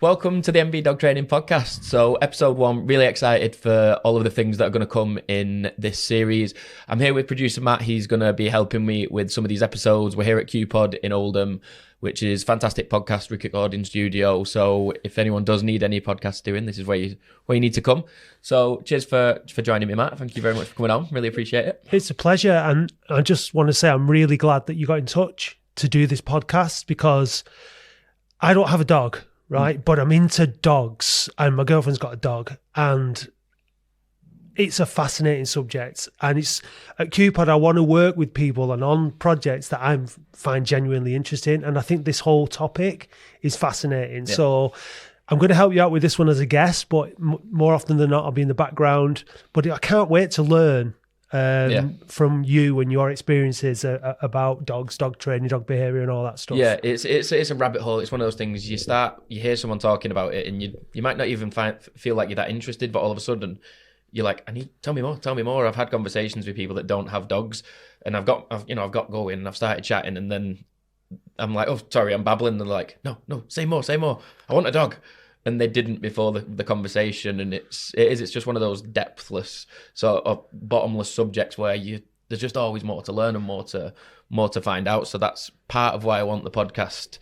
Welcome to the MB Dog Training Podcast. So episode 1, really excited for all of the things that are going to come in this series. I'm here with producer Matt. He's going to be helping me with some of these episodes. We're here at QPod in Oldham, which is fantastic podcast recording studio. So if anyone does need any podcasts doing, this is where you need to come. So cheers for joining me, Matt. Thank you very much for coming on. Really appreciate it. It's a pleasure. And I just want to say I'm really glad that you got in touch to do this podcast because I don't have a dog. Right. But I'm into dogs and my girlfriend's got a dog and it's a fascinating subject. And it's at QPod, I want to work with people and on projects that I find genuinely interesting. And I think this whole topic is fascinating. Yeah. So I'm going to help you out with this one as a guest, but more often than not, I'll be in the background. But I can't wait to learn from you and your experiences about dogs, dog training, dog behavior and all that stuff. Yeah, it's a rabbit hole. It's one of those things you hear someone talking about it and you might not even feel like you're that interested, but all of a sudden you're like, tell me more. I've had conversations with people that don't have dogs and I've got going and I've started chatting and then I'm like, oh, sorry, I'm babbling. And they're like, no, say more. I want a dog. And they didn't before the conversation, and it's just one of those depthless sort of bottomless subjects where there's just always more to learn and more to find out. So that's part of why I want the podcast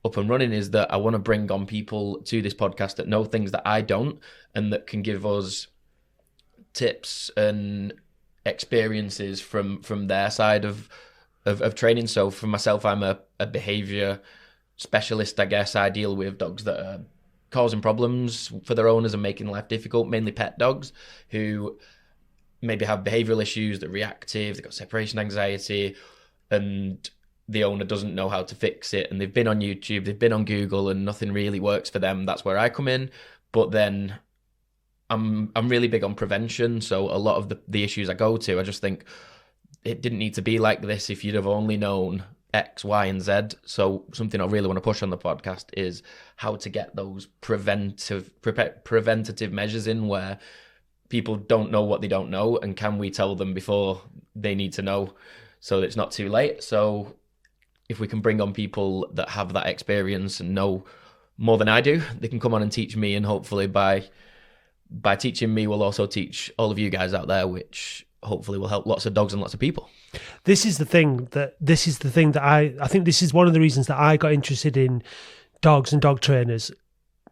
up and running, is that I want to bring on people to this podcast that know things that I don't and that can give us tips and experiences from their side of training. So for myself, I'm a behavior specialist, I guess. I deal with dogs that are causing problems for their owners and making life difficult, mainly pet dogs who maybe have behavioral issues, they're reactive, they've got separation anxiety, and the owner doesn't know how to fix it. And they've been on YouTube, they've been on Google, and nothing really works for them. That's where I come in. But then I'm really big on prevention. So a lot of the issues I go to, I just think it didn't need to be like this if you'd have only known X, Y, and Z. So something I really want to push on the podcast is how to get those preventative measures in where people don't know what they don't know, and can we tell them before they need to know so that it's not too late. So if we can bring on people that have that experience and know more than I do, they can come on and teach me, and hopefully by teaching me, we'll also teach all of you guys out there, which hopefully will help lots of dogs and lots of people. This is the thing that I think this is one of the reasons that I got interested in dogs and dog trainers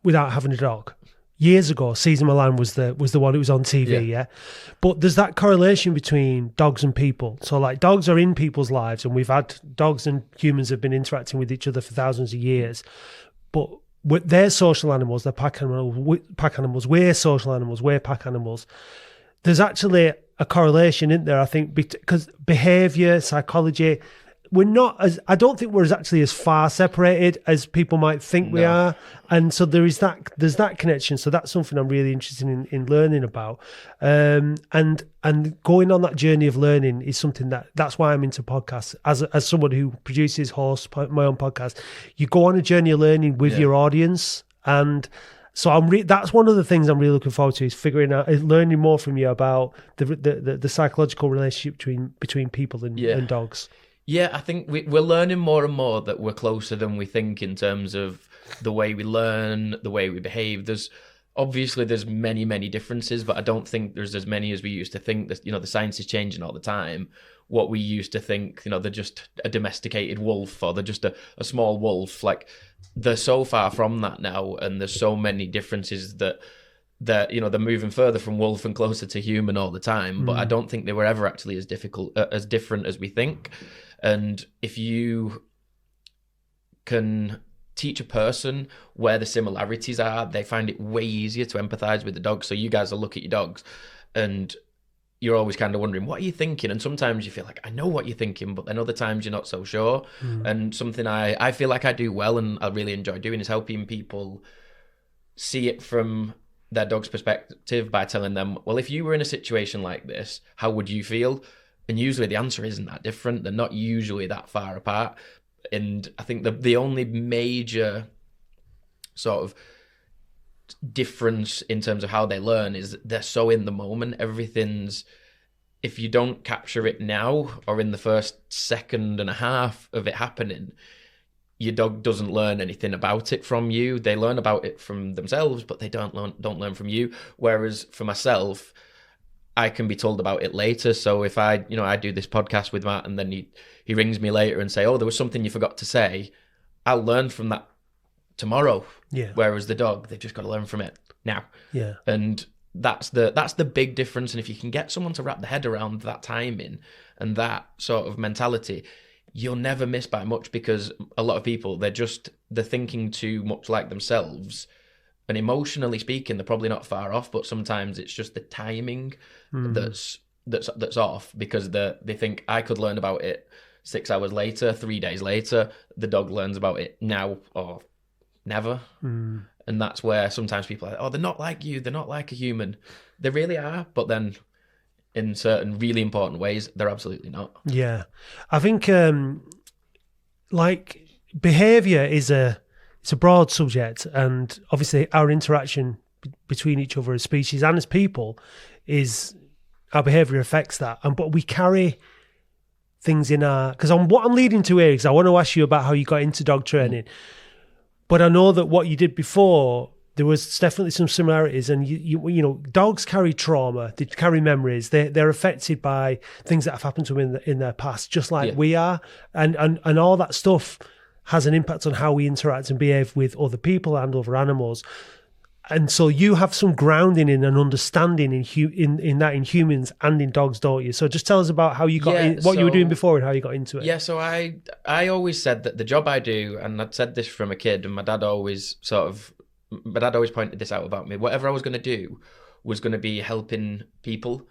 without having a dog. Years ago, Cesar Millan was the one who was on TV, yeah. But there's that correlation between dogs and people. So like dogs are in people's lives, and we've had dogs and humans have been interacting with each other for thousands of years. But they're social animals, they're pack animals, we're social animals, we're pack animals. There's actually a correlation in there, I think, because behavior, psychology, I don't think we're actually as far separated as people might think we are. And so there's that connection. So that's something I'm really interested in learning about. And going on that journey of learning is something that's why I'm into podcasts. As someone who produces, hosts my own podcast, you go on a journey of learning with your audience. And so that's one of the things I'm really looking forward to, is learning more from you about the psychological relationship between people and dogs. Yeah, I think we're learning more and more that we're closer than we think in terms of the way we learn, the way we behave. There's many, many differences, but I don't think there's as many as we used to think. The science is changing all the time. What we used to think, they're just a domesticated wolf, or they're just a small wolf. Like, they're so far from that now, and there's so many differences that they're moving further from wolf and closer to human all the time. But I don't think they were ever actually as different as we think. And if you can teach a person where the similarities are, they find it way easier to empathize with the dog. So you guys will look at your dogs and you're always kind of wondering, what are you thinking? And sometimes you feel like, I know what you're thinking, but then other times you're not so sure. And something I feel like I do well and I really enjoy doing is helping people see it from their dog's perspective by telling them, well, if you were in a situation like this, how would you feel? And usually the answer isn't that different. They're not usually that far apart. And I think the only major sort of difference in terms of how they learn is they're so in the moment. If you don't capture it now or in the first second and a half of it happening, your dog doesn't learn anything about it from you. They learn about it from themselves, but they don't learn from you. Whereas for myself, I can be told about it later. So if I do this podcast with Matt and then he rings me later and say, oh, there was something you forgot to say, I'll learn from that tomorrow. Yeah. Whereas the dog, they've just got to learn from it now. Yeah. And that's the big difference. And if you can get someone to wrap their head around that timing and that sort of mentality, you'll never miss by much, because a lot of people, they're thinking too much like themselves. And emotionally speaking, they're probably not far off, but sometimes it's just the timing that's off, because they think I could learn about it 6 hours later, 3 days later. The dog learns about it now or never. And that's where sometimes people are like, oh, they're not like you, they're not like a human. They really are, but then in certain really important ways, they're absolutely not. Yeah. I think like behavior it's a broad subject, and obviously our interaction between each other as species and as people is our behavior affects that. But we carry things in because what I'm leading to here is I want to ask you about how you got into dog training. But I know that what you did before, there was definitely some similarities, and you know, dogs carry trauma, they carry memories, they're affected by things that have happened to them in their past, just like we are, and all that stuff has an impact on how we interact and behave with other people and other animals. And so you have some grounding in an understanding in that in humans and in dogs, don't you? So just tell us about how you got what you were doing before and how you got into it. Yeah, so I always said that the job I do, and I'd said this from a kid, and my dad always pointed this out about me. Whatever I was going to do was going to be helping people.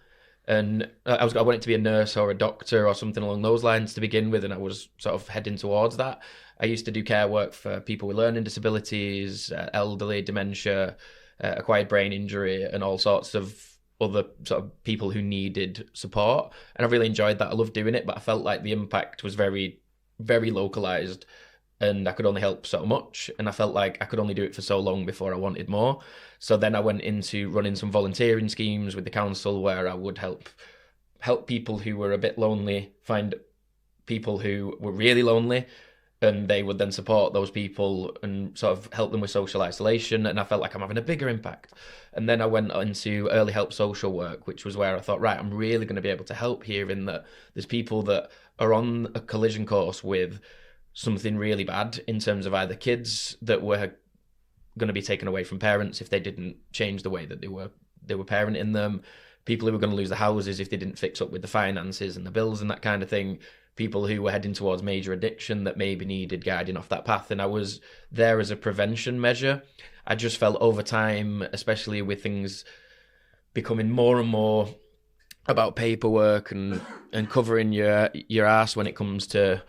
And I wanted to be a nurse or a doctor or something along those lines to begin with, and I was sort of heading towards that. I used to do care work for people with learning disabilities, elderly, dementia, acquired brain injury, and all sorts of other sort of people who needed support. And I really enjoyed that. I loved doing it, but I felt like the impact was very, very localized, and I could only help so much. And I felt like I could only do it for so long before I wanted more. So then I went into running some volunteering schemes with the council, where I would help people who were a bit lonely find people who were really lonely, and they would then support those people and sort of help them with social isolation. And I felt like I'm having a bigger impact. And then I went into early help social work, which was where I thought, right, I'm really going to be able to help here, in that there's people that are on a collision course with something really bad, in terms of either kids that were going to be taken away from parents if they didn't change the way that they were parenting them, people who were going to lose their houses if they didn't fix up with the finances and the bills and that kind of thing, people who were heading towards major addiction that maybe needed guiding off that path. And I was there as a prevention measure. I just felt over time, especially with things becoming more and more about paperwork and covering your ass when it comes to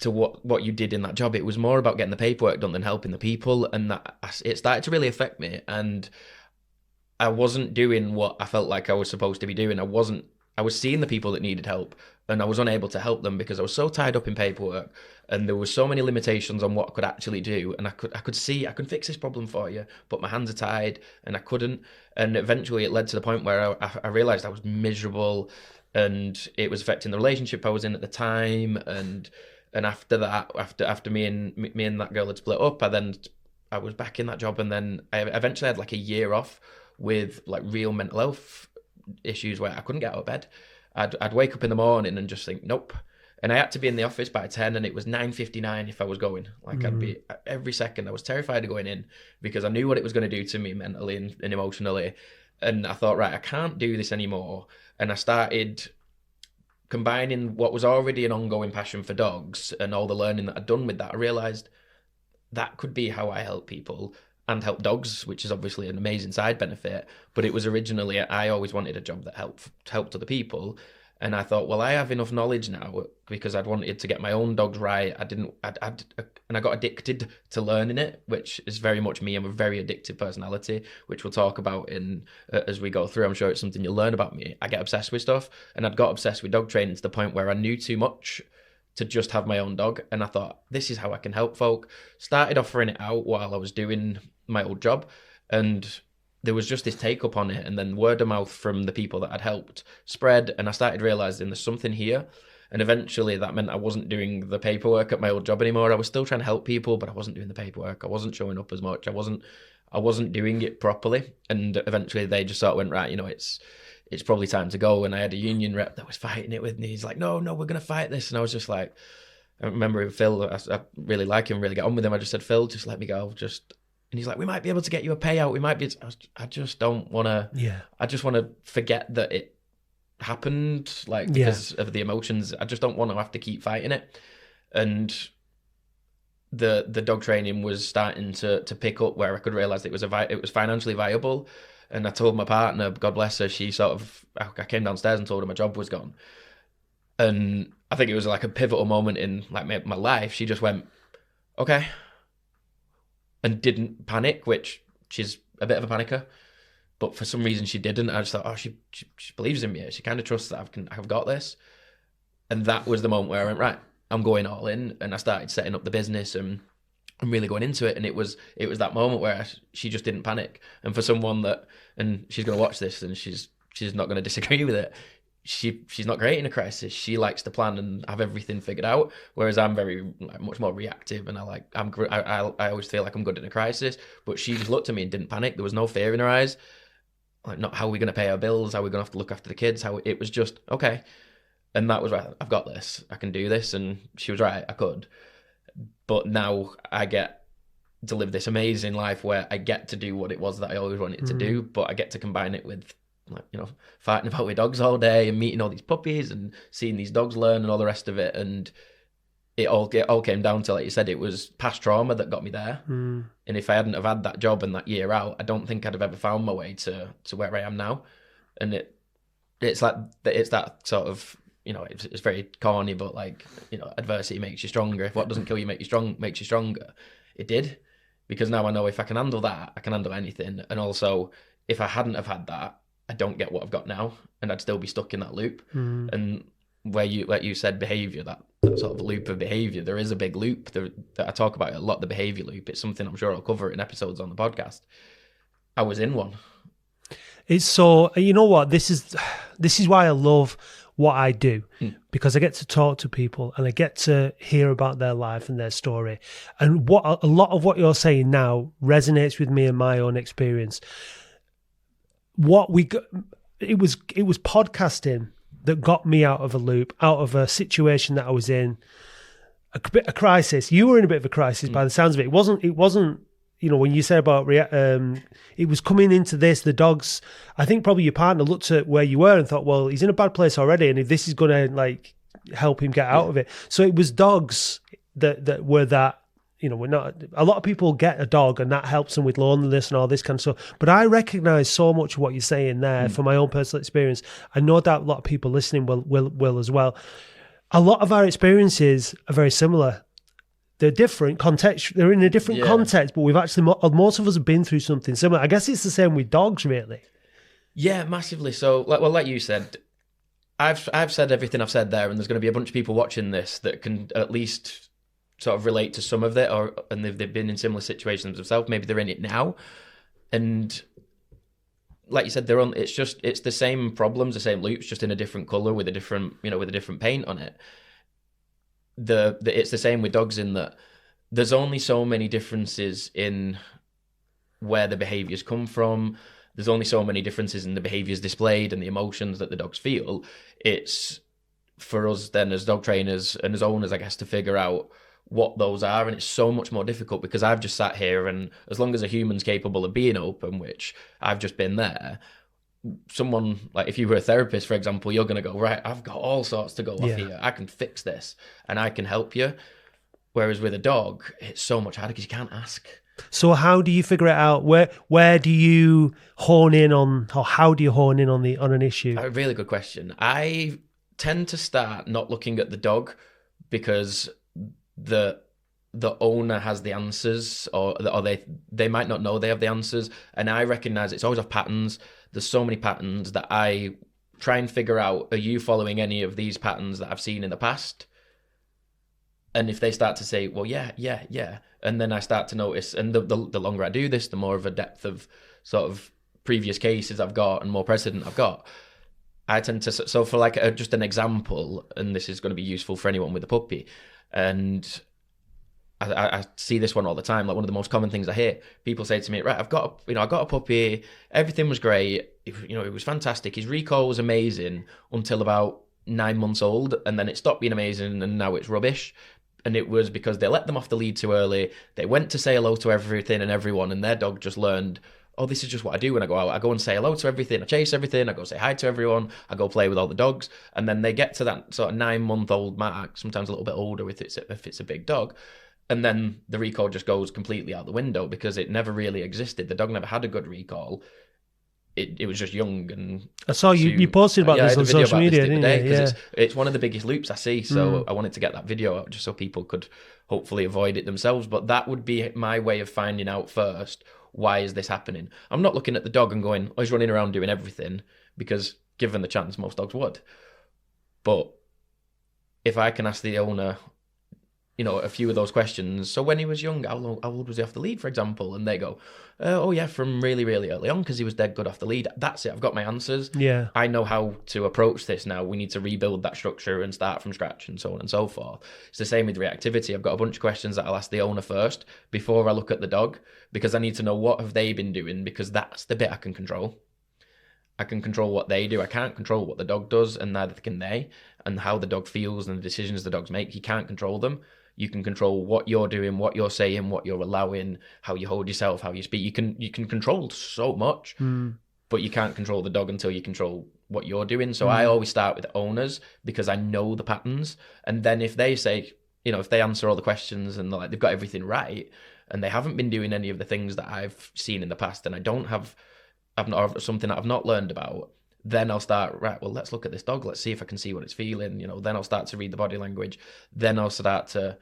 what you did in that job, it was more about getting the paperwork done than helping the people. And that it started to really affect me, and I wasn't doing what I felt like I was supposed to be doing. I was seeing the people that needed help, and I was unable to help them because I was so tied up in paperwork, and there were so many limitations on what I could actually do. And I could see I can fix this problem for you, but my hands are tied, and I couldn't. And eventually it led to the point where I realized I was miserable, and it was affecting the relationship I was in at the time. And after that, after me and that girl had split up, I was back in that job, and then I eventually had like a year off with like real mental health issues where I couldn't get out of bed. I'd wake up in the morning and just think, nope. And I had to be in the office by 10, and it was 9:59 if I was going. Like I'd be every second. I was terrified of going in because I knew what it was going to do to me mentally and emotionally. And I thought, right, I can't do this anymore. And I started combining what was already an ongoing passion for dogs and all the learning that I'd done with that. I realized that could be how I help people and help dogs, which is obviously an amazing side benefit. But it was originally, I always wanted a job that helped other people. And I thought, well, I have enough knowledge now, because I'd wanted to get my own dogs right. And I got addicted to learning it, which is very much me. I'm a very addictive personality, which we'll talk about as we go through. I'm sure it's something you'll learn about me. I get obsessed with stuff, and I'd got obsessed with dog training to the point where I knew too much to just have my own dog. And I thought, this is how I can help folk. Started offering it out while I was doing my old job, and there was just this take up on it, and then word of mouth from the people that I'd helped spread, and I started realizing there's something here. And eventually that meant I wasn't doing the paperwork at my old job anymore. I was still trying to help people, but I wasn't doing the paperwork. I wasn't showing up as much. I wasn't doing it properly. And eventually they just sort of went, right, it's probably time to go. And I had a union rep that was fighting it with me. He's like, no, we're going to fight this. And I was just like, I remember Phil, I really like him, really get on with him. I just said, Phil, just let me go. And he's like, we might be able to get you a payout. We might be. I just don't want to. Yeah. I just want to forget that it happened, like, because of the emotions. I just don't want to have to keep fighting it. And the dog training was starting to pick up, where I could realize it was financially viable. And I told my partner, God bless her, I came downstairs and told her my job was gone. And I think it was like a pivotal moment in like my life. She just went, okay, and didn't panic, which she's a bit of a panicker. But for some reason she didn't. I just thought, she believes in me. She kind of trusts that I've got this. And that was the moment where I went, right, I'm going all in. And I started setting up the business and I'm really going into it. And it was that moment where she just didn't panic. And for someone and she's going to watch this and she's not going to disagree with it. She's not great in a crisis. She likes to plan and have everything figured out, whereas I'm very much more reactive, and I always feel like I'm good in a crisis. But she just looked at me and didn't panic. There was no fear in her eyes. Like, not how are we going to pay our bills? How are we going to have to look after the kids? It was just okay, and that was right. I've got this. I can do this, and she was right. I could, but now I get to live this amazing life where I get to do what it was that I always wanted to do, but I get to combine it with, like, fighting about with dogs all day and meeting all these puppies and seeing these dogs learn and all the rest of it. And it all came down to, like you said, it was past trauma that got me there. And if I hadn't have had that job and that year out, I don't think I'd have ever found my way to where I am now. And it's that sort of, it's very corny, but like, adversity makes you stronger. If what doesn't kill you makes you stronger. It did, because now I know if I can handle that, I can handle anything. And also, if I hadn't have had that, I don't get what I've got now, and I'd still be stuck in that loop. And where you said behavior, that sort of loop of behavior, there is a big loop that I talk about a lot, the behavior loop. It's something I'm sure I'll cover in episodes on the podcast. I was in one. It's so, you know what, this is why I love what I do, because I get to talk to people and I get to hear about their life and their story. And a lot of what you're saying now resonates with me and my own experience. It was podcasting that got me out of a loop, out of a situation that I was in, a crisis. You were in a bit of a crisis by the sounds of it. It wasn't. When you say about it was coming into this, the dogs. I think probably your partner looked at where you were and thought, well, he's in a bad place already, and if this is going to like help him get out of it, so it was dogs that were that. We're not. A lot of people get a dog and that helps them with loneliness and all this kind of stuff. But I recognise so much of what you're saying there from my own personal experience. I know that a lot of people listening will as well. A lot of our experiences are very similar. They're different context. They're in a different context, but we've actually most of us have been through something similar. I guess it's the same with dogs, really. Yeah, massively. So, like you said, I've said everything I've said there, and there's going to be a bunch of people watching this that can at least sort of relate to some of it, and they've been in similar situations themselves. Maybe they're in it now, and like you said, it's the same problems, the same loops, just in a different color with a different paint on it. It's the same with dogs in that there's only so many differences in where the behaviors come from. There's only so many differences in the behaviors displayed and the emotions that the dogs feel. It's for us then as dog trainers and as owners, I guess, to figure out what those are, and it's so much more difficult because I've just sat here, and as long as a human's capable of being open, which I've just been there, someone, like if you were a therapist, for example, you're going to go, right, I've got all sorts to go off here, I can fix this and I can help you. Whereas with a dog, it's so much harder because you can't ask. So how do you figure it out? Where do you hone in on, or how do you hone in on an issue? A really good question. I tend to start not looking at the dog because the owner has the answers, or they might not know they have the answers, and I recognize it's always off patterns. There's so many patterns that I try and figure out, are you following any of these patterns that I've seen in the past? And if they start to say, well, yeah, and then I start to notice, and the longer I do this, the more of a depth of sort of previous cases I've got and more precedent I've got, I tend to, so for like just an example, and this is going to be useful for anyone with a puppy, and I see this one all the time. Like one of the most common things I hear, people say to me, right, I got a puppy, everything was great, it was fantastic, his recall was amazing until about 9 months old, and then it stopped being amazing, and now it's rubbish. And it was because they let them off the lead too early. They went to say hello to everything and everyone, and their dog just learned, oh, this is just what I do when I go out. I go and say hello to everything. I chase everything. I go say hi to everyone. I go play with all the dogs. And then they get to that sort of 9-month-old mark, sometimes a little bit older if it's a big dog. And then the recall just goes completely out the window because it never really existed. The dog never had a good recall. It was just young. And I saw you posted about this on social media, didn't you? Yeah. It's one of the biggest loops I see. So I wanted to get that video out just so people could hopefully avoid it themselves. But that would be my way of finding out first, why is this happening? I'm not looking at the dog and going, oh, he's running around doing everything, because given the chance, most dogs would. But if I can ask the owner, a few of those questions. So when he was young, how old was he off the lead, for example? And they go, oh yeah, from really, really early on, because he was dead good off the lead. That's it. I've got my answers. Yeah. I know how to approach this now. We need to rebuild that structure and start from scratch and so on and so forth. It's the same with reactivity. I've got a bunch of questions that I'll ask the owner first before I look at the dog, because I need to know what have they been doing, because that's the bit I can control. I can control what they do. I can't control what the dog does, and neither can they, and how the dog feels and the decisions the dogs make. You can't control them. You can control what you're doing, what you're saying, what you're allowing, how you hold yourself, how you speak. You can control so much, but you can't control the dog until you control what you're doing. So I always start with owners because I know the patterns. And then if they say, if they answer all the questions and they've got everything right, and they haven't been doing any of the things that I've seen in the past, and I've not something that I've not learned about, then I'll start, right, well, let's look at this dog. Let's see if I can see what it's feeling. Then I'll start to read the body language. Then I'll start to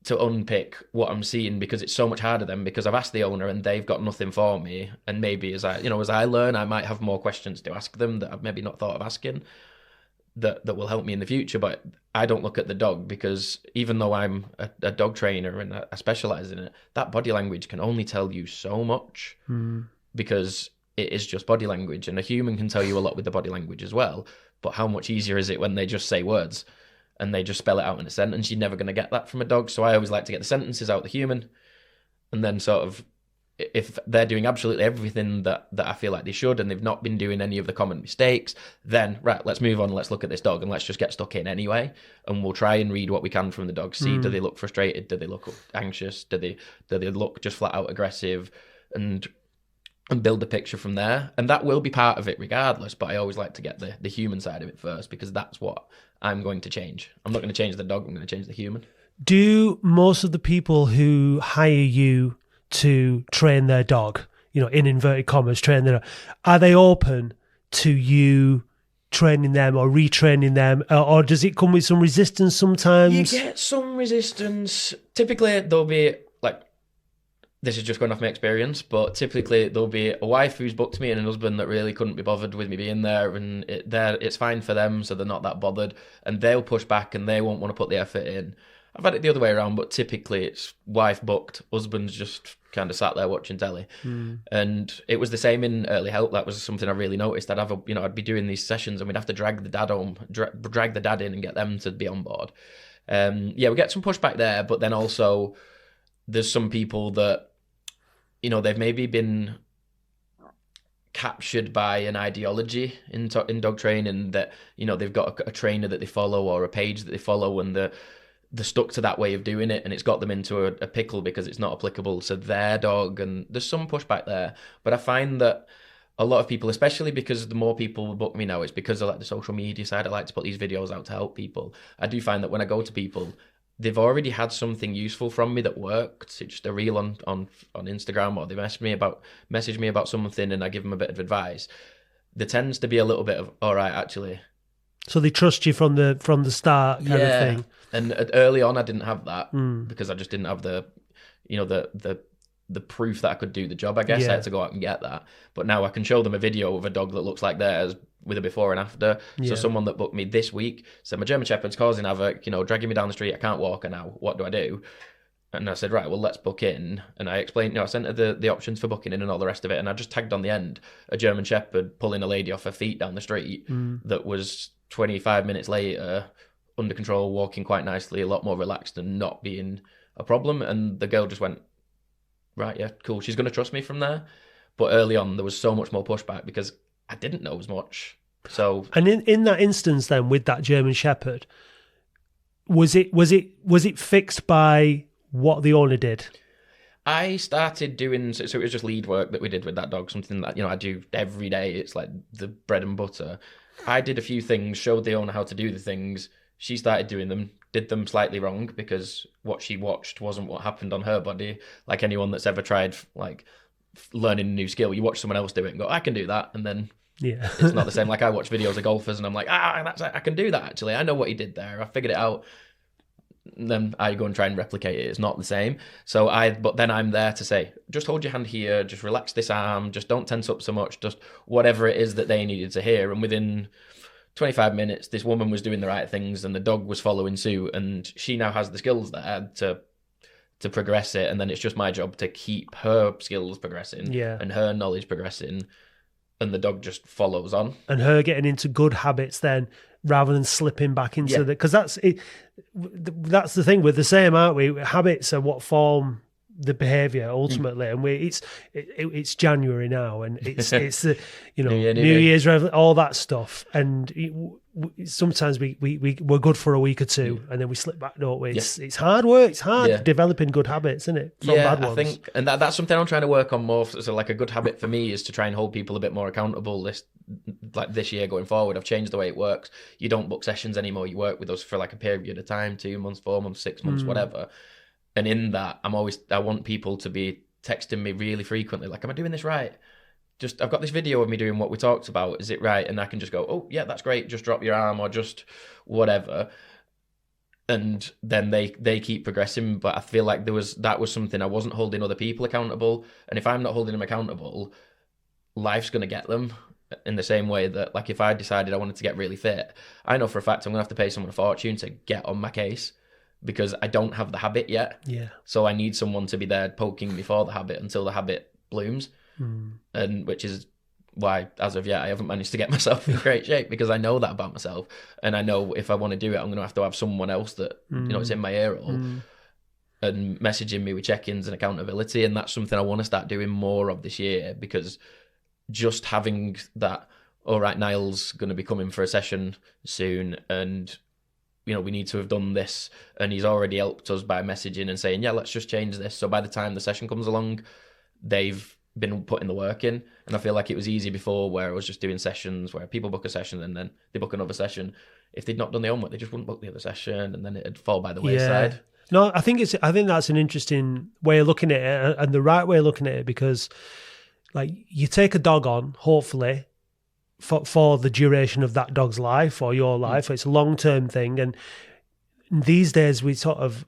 unpick what I'm seeing, because it's so much harder then, because I've asked the owner and they've got nothing for me. And maybe as I learn, I might have more questions to ask them that I've maybe not thought of asking that will help me in the future. But I don't look at the dog, because even though I'm a dog trainer and I specialize in it, that body language can only tell you so much, because it is just body language, and a human can tell you a lot with the body language as well. But how much easier is it when they just say words and they just spell it out in a sentence? You're never going to get that from a dog. So I always like to get the sentences out the human, and then sort of, if they're doing absolutely everything that I feel like they should, and they've not been doing any of the common mistakes, then right, let's move on. Let's look at this dog and let's just get stuck in anyway. And we'll try and read what we can from the dog. See, do they look frustrated? Do they look anxious? Do they look just flat out aggressive? And build a picture from there. And that will be part of it regardless, but I always like to get the human side of it first, because that's what I'm going to change. I'm not going to change the dog, I'm going to change the human. Do most of the people who hire you to train their dog, in inverted commas, train their dog, are they open to you training them or retraining them, or does it come with some resistance sometimes? You get some resistance. Typically, there'll be, this is just going off my experience, but typically there'll be a wife who's booked me and a husband that really couldn't be bothered with me being there, and it's fine for them, so they're not that bothered, and they'll push back and they won't want to put the effort in. I've had it the other way around, but typically it's wife booked, husband's just kind of sat there watching telly. And it was the same in early help. That was something I really noticed. I'd be doing these sessions and we'd have to drag the dad home, drag the dad in and get them to be on board. We get some pushback there, but then also there's some people that, they've maybe been captured by an ideology in dog training, that, they've got a trainer that they follow or a page that they follow, and they're stuck to that way of doing it, and it's got them into a pickle because it's not applicable to their dog, and there's some pushback there. But I find that a lot of people, especially because the more people book me now, it's because I like the social media side. I like to put these videos out to help people. I do find that when I go to people, they've already had something useful from me that worked. It's just a reel on Instagram, or they message me about something and I give them a bit of advice. There tends to be a little bit of, all right, actually. So they trust you from the start kind of thing. And early on I didn't have that because I just didn't have the proof that I could do the job, I guess. I had to go out and get that. But now I can show them a video of a dog that looks like theirs with a before and after. So someone that booked me this week said, my German Shepherd's causing havoc, dragging me down the street, I can't walk her now, what do I do? And I said, right, well, let's book in. And I explained, I sent her the options for booking in and all the rest of it. And I just tagged on the end a German Shepherd pulling a lady off her feet down the street that was 25 minutes later, under control, walking quite nicely, a lot more relaxed and not being a problem. And the girl just went, right, yeah, cool. She's going to trust me from there. But early on, there was so much more pushback because I didn't know as much. So, and in that instance, then with that German Shepherd, was it fixed by what the owner did? I started doing, so it was just lead work that we did with that dog, something that, I do every day. It's like the bread and butter. I did a few things, showed the owner how to do the things. She started doing them, did them slightly wrong because what she watched wasn't what happened on her body. Like anyone that's ever tried, like, learning a new skill, you watch someone else do it and go, I can do that. And then it's not the same. Like I watch videos of golfers and I'm like, I can do that actually. I know what he did there. I figured it out. And then I go and try and replicate it. It's not the same. But then I'm there to say, just hold your hand here, just relax this arm, just don't tense up so much, just whatever it is that they needed to hear. And within 25 minutes, this woman was doing the right things and the dog was following suit, and she now has the skills there to progress it. And then it's just my job to keep her skills progressing and her knowledge progressing, and the dog just follows on. And her getting into good habits then, rather than slipping back into the, because that's it. That's the thing. We're the same, aren't we? Habits are what form the behaviour ultimately, and it's January now, and it's New Year's all that stuff, and sometimes we're good for a week or two, and then we slip back, don't we? It's hard work. It's hard developing good habits, isn't it? From bad ones. I think, and that's something I'm trying to work on more. So like a good habit for me is to try and hold people a bit more accountable. This year going forward, I've changed the way it works. You don't book sessions anymore. You work with us for like a period of time, 2 months, 4 months, 6 months, whatever. And in that, I want people to be texting me really frequently, like, am I doing this right? I've got this video of me doing what we talked about. Is it right? And I can just go, oh, yeah, that's great. Just drop your arm or just whatever. And then they keep progressing. But I feel like that was something I wasn't holding other people accountable. And if I'm not holding them accountable, life's going to get them in the same way that, like, if I decided I wanted to get really fit, I know for a fact I'm going to have to pay someone a fortune to get on my case, because I don't have the habit yet. Yeah. So I need someone to be there poking me for the habit until the habit blooms. And which is why, as of yet, I haven't managed to get myself in great shape, because I know that about myself. And I know if I want to do it, I'm going to have someone else that, it's in my ear hole and messaging me with check-ins and accountability. And that's something I want to start doing more of this year, because just having that, all right, Niall's going to be coming for a session soon, and we need to have done this, and he's already helped us by messaging and saying, yeah, let's just change this. So by the time the session comes along, they've been putting the work in. And I feel like it was easy before, where I was just doing sessions where people book a session and then they book another session. If they'd not done the homework, they just wouldn't book the other session, and then it'd fall by the wayside. No, I think that's an interesting way of looking at it, and the right way of looking at it, because like you take a dog on, hopefully, for the duration of that dog's life or your life. It's a long-term thing, and these days we sort of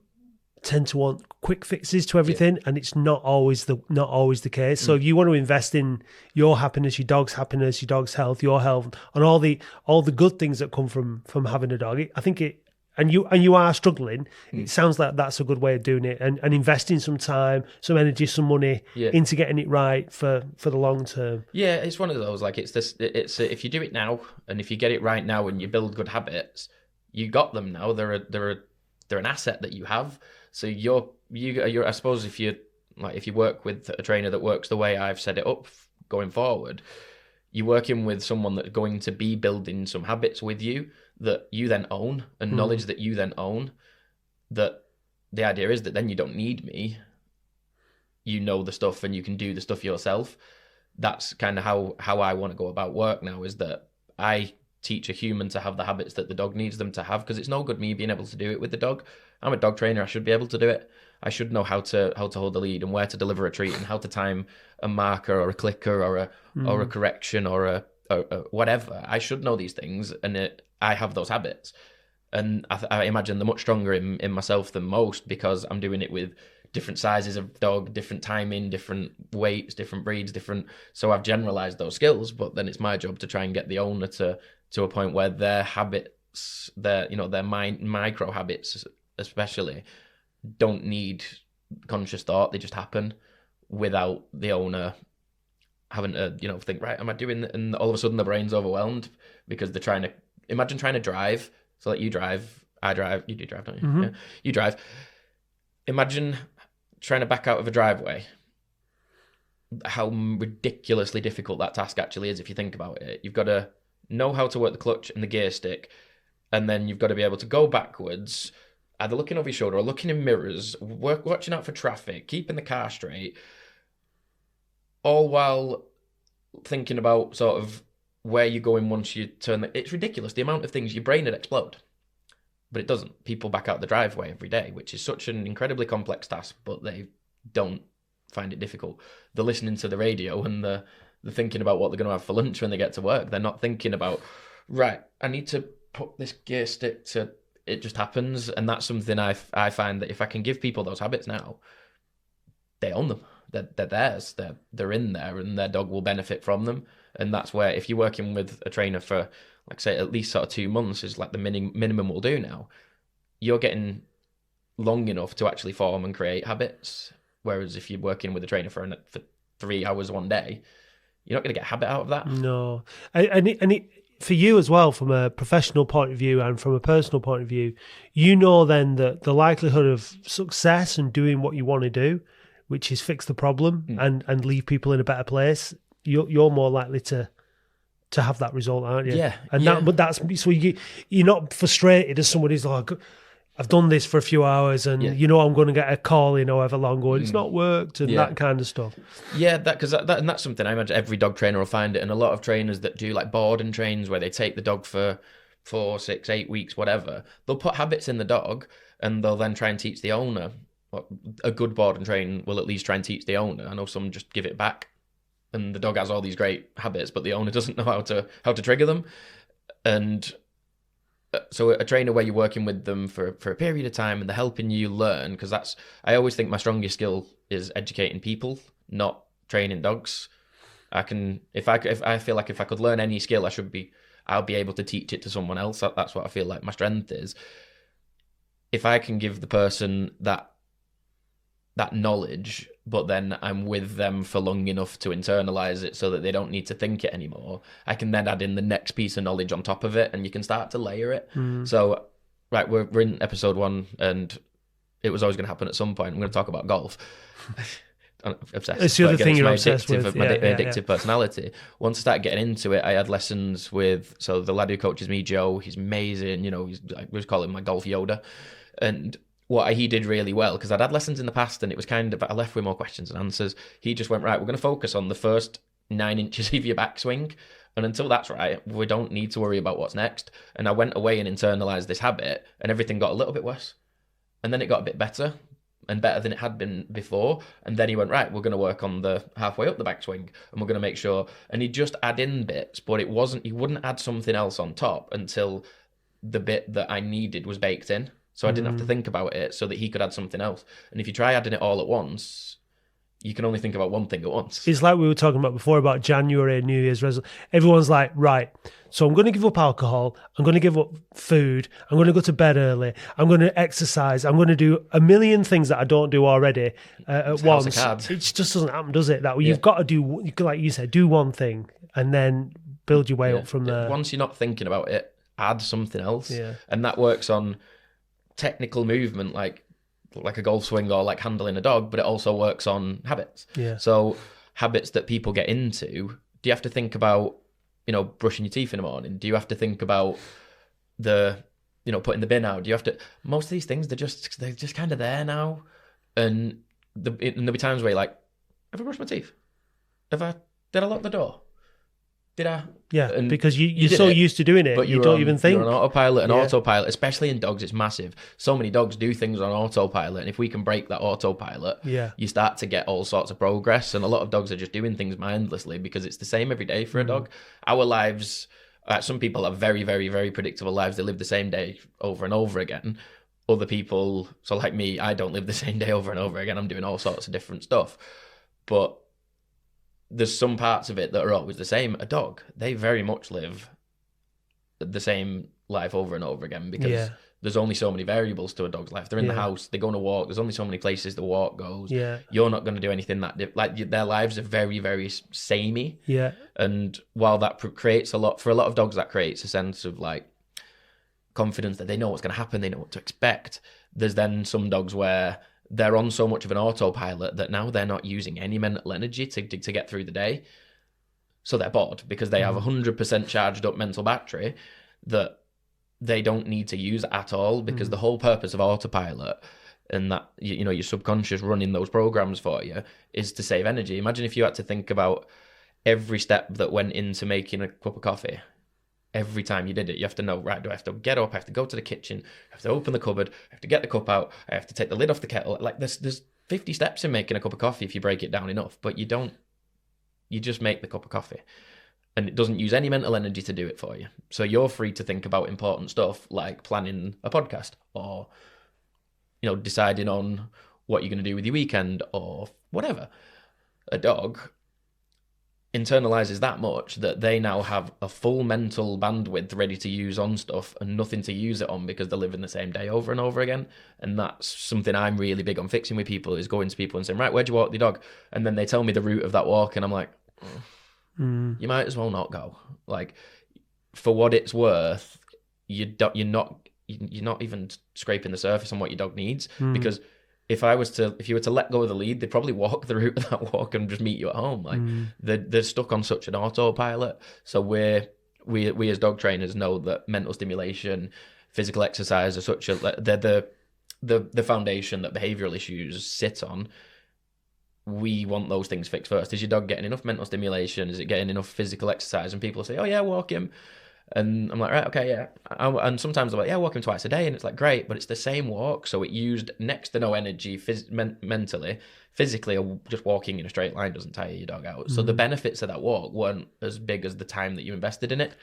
tend to want quick fixes to everything, and it's not always the case. So if you want to invest in your happiness, your dog's health, your health, and all the good things that come from having a dog, I think it. And you are struggling. It sounds like that's a good way of doing it, and investing some time, some energy, some money into getting it right for the long term. Yeah, it's one of those, like, it's if you do it now, and if you get it right now and you build good habits, you got them now. They're an asset that you have. So you're I suppose if you work with a trainer that works the way I've set it up going forward, you're working with someone that's going to be building some habits with you that you then own, and knowledge that you then own, that the idea is that then you don't need me. You know the stuff and you can do the stuff yourself. That's kind of how I want to go about work now, is that I teach a human to have the habits that the dog needs them to have, because it's no good me being able to do it with the dog. I'm a dog trainer. I should be able to do it. I should know how to hold the lead and where to deliver a treat and how to time a marker or a clicker or a correction or a whatever. I should know these things, and I have those habits. And I imagine they're much stronger in myself than most, because I'm doing it with different sizes of dog, different timing, different weights, different breeds, so I've generalized those skills. But then it's my job to try and get the owner to a point where their habits, their micro habits especially, don't need conscious thought. They just happen without the owner having to, think, right, am I doing it? And all of a sudden the brain's overwhelmed because they're trying to, imagine trying to drive. So like you drive, I drive, you do drive, don't you? Yeah. You drive. Imagine trying to back out of a driveway. How ridiculously difficult that task actually is if you think about it. You've got to know how to work the clutch and the gear stick, and then you've got to be able to go backwards, either looking over your shoulder or looking in mirrors, watching out for traffic, keeping the car straight, all while thinking about sort of where you're going once you turn. It's ridiculous, the amount of things your brain would explode. But it doesn't. People back out the driveway every day, which is such an incredibly complex task, but they don't find it difficult. They're listening to the radio and they're thinking about what they're going to have for lunch when they get to work. They're not thinking about, right, I need to put this gear stick to, it just happens. And that's something I find that if I can give people those habits now, they own them. They're theirs. They're in there, and their dog will benefit from them. And that's where, if you're working with a trainer for, like say, at least sort of 2 months is like the minimum we'll do now, you're getting long enough to actually form and create habits. Whereas if you're working with a trainer for 3 hours one day, you're not going to get habit out of that. No. And for you as well, from a professional point of view and from a personal point of view, then that the likelihood of success and doing what you want to do, which is fix the problem and leave people in a better place, you're more likely to have that result, aren't you? Yeah. And that's so you're not frustrated as somebody who's like, I've done this for a few hours and I'm going to get a call in however long going, it's not worked and that kind of stuff. Yeah, because that's something I imagine every dog trainer will find it. And a lot of trainers that do like board and trains where they take the dog for 4, 6, 8 weeks, whatever, they'll put habits in the dog and they'll then try and teach the owner. A good board and train will at least try and teach the owner. I know some just give it back. And the dog has all these great habits, but the owner doesn't know how to trigger them. And so a trainer where you're working with them for a period of time and they're helping you learn, because I always think my strongest skill is educating people, not training dogs. If I feel like if I could learn any skill, I'll be able to teach it to someone else. That's what I feel like my strength is. If I can give the person that knowledge, but then I'm with them for long enough to internalize it so that they don't need to think it anymore, I can then add in the next piece of knowledge on top of it and you can start to layer it. So, right, we're in episode 1 and it was always going to happen at some point. I'm going to talk about golf. I'm obsessed. It's the other thing you're obsessed with. My addictive personality. Once I started getting into it, I had lessons with, so the lad who coaches me, Joe, he's amazing. We just call him my golf Yoda. And what he did really well, because I'd had lessons in the past and it was kind of, I left with more questions and answers. He just went, right, we're going to focus on the first 9 inches of your backswing. And until that's right, we don't need to worry about what's next. And I went away and internalized this habit and everything got a little bit worse. And then it got a bit better and better than it had been before. And then he went, right, we're going to work on the halfway up the backswing and we're going to make sure. And he'd just add in bits, but he wouldn't add something else on top until the bit that I needed was baked in. So I didn't have to think about it so that he could add something else. And if you try adding it all at once, you can only think about one thing at once. It's like we were talking about before about January and New Year's resolution. Everyone's like, right, so I'm going to give up alcohol. I'm going to give up food. I'm going to go to bed early. I'm going to exercise. I'm going to do a million things that I don't do already at once. It just doesn't happen, does it? That you've got to do, like you said, do one thing and then build your way up from there. Once you're not thinking about it, add something else. Yeah. And that works on technical movement like a golf swing or like handling a dog, but it also works on habits. Yeah. So habits that people get into, do you have to think about, brushing your teeth in the morning? Do you have to think about putting the bin out? Do you have to, most of these things, they're just kind of there now. And there'll be times where you're like, have I brushed my teeth? Did I lock the door? Did I? Yeah, and because you're so used to doing it, but you don't even think. You're on autopilot, autopilot, especially in dogs, it's massive. So many dogs do things on autopilot, and if we can break that autopilot, you start to get all sorts of progress. And a lot of dogs are just doing things mindlessly because it's the same every day for a dog. Our lives, some people have very, very, very predictable lives. They live the same day over and over again. Other people, so like me, I don't live the same day over and over again. I'm doing all sorts of different stuff. But there's some parts of it that are always the same. A dog, they very much live the same life over and over again because there's only so many variables to a dog's life. They're in the Yeah. house, they go on a walk. There's only so many places the walk goes. Yeah. You're not going to do anything like their lives are very, very samey. Yeah. And while that creates for a lot of dogs, that creates a sense of like confidence that they know what's going to happen, they know what to expect. There's then some dogs where they're on so much of an autopilot that now they're not using any mental energy to get through the day. So they're bored because they have 100% charged up mental battery that they don't need to use at all, because the whole purpose of autopilot and that, you know, your subconscious running those programs for you is to save energy. Imagine if you had to think about every step that went into making a cup of coffee. Every time you did it, you have to know, right, do I have to get up? I have to go to the kitchen. I have to open the cupboard. I have to get the cup out. I have to take the lid off the kettle. Like there's 50 steps in making a cup of coffee if you break it down enough, but you don't. You just make the cup of coffee, and it doesn't use any mental energy to do it for you. So you're free to think about important stuff like planning a podcast, or, you know, deciding on what you're going to do with your weekend or whatever. A dog internalizes that much that they now have a full mental bandwidth ready to use on stuff and nothing to use it on because they're living the same day over and over again. And that's something I'm really big on fixing with people, is going to people and saying, right, where'd you walk your dog? And then they tell me the route of that walk and I'm like, you might as well not go. Like, for what it's worth, you're not even scraping the surface on what your dog needs, because if you were to let go of the lead, they'd probably walk the route of that walk and just meet you at home. Like they're stuck on such an autopilot. So we as dog trainers know that mental stimulation, physical exercise are such they're the foundation that behavioral issues sit on. We want those things fixed first. Is your dog getting enough mental stimulation? Is it getting enough physical exercise? And people say, oh yeah, walk him. And I'm like, right, okay, yeah. And sometimes I'm like, yeah, walk him twice a day. And it's like, great, but it's the same walk. So it used next to no energy mentally. Physically, just walking in a straight line doesn't tire your dog out. So the benefits of that walk weren't as big as the time that you invested in it.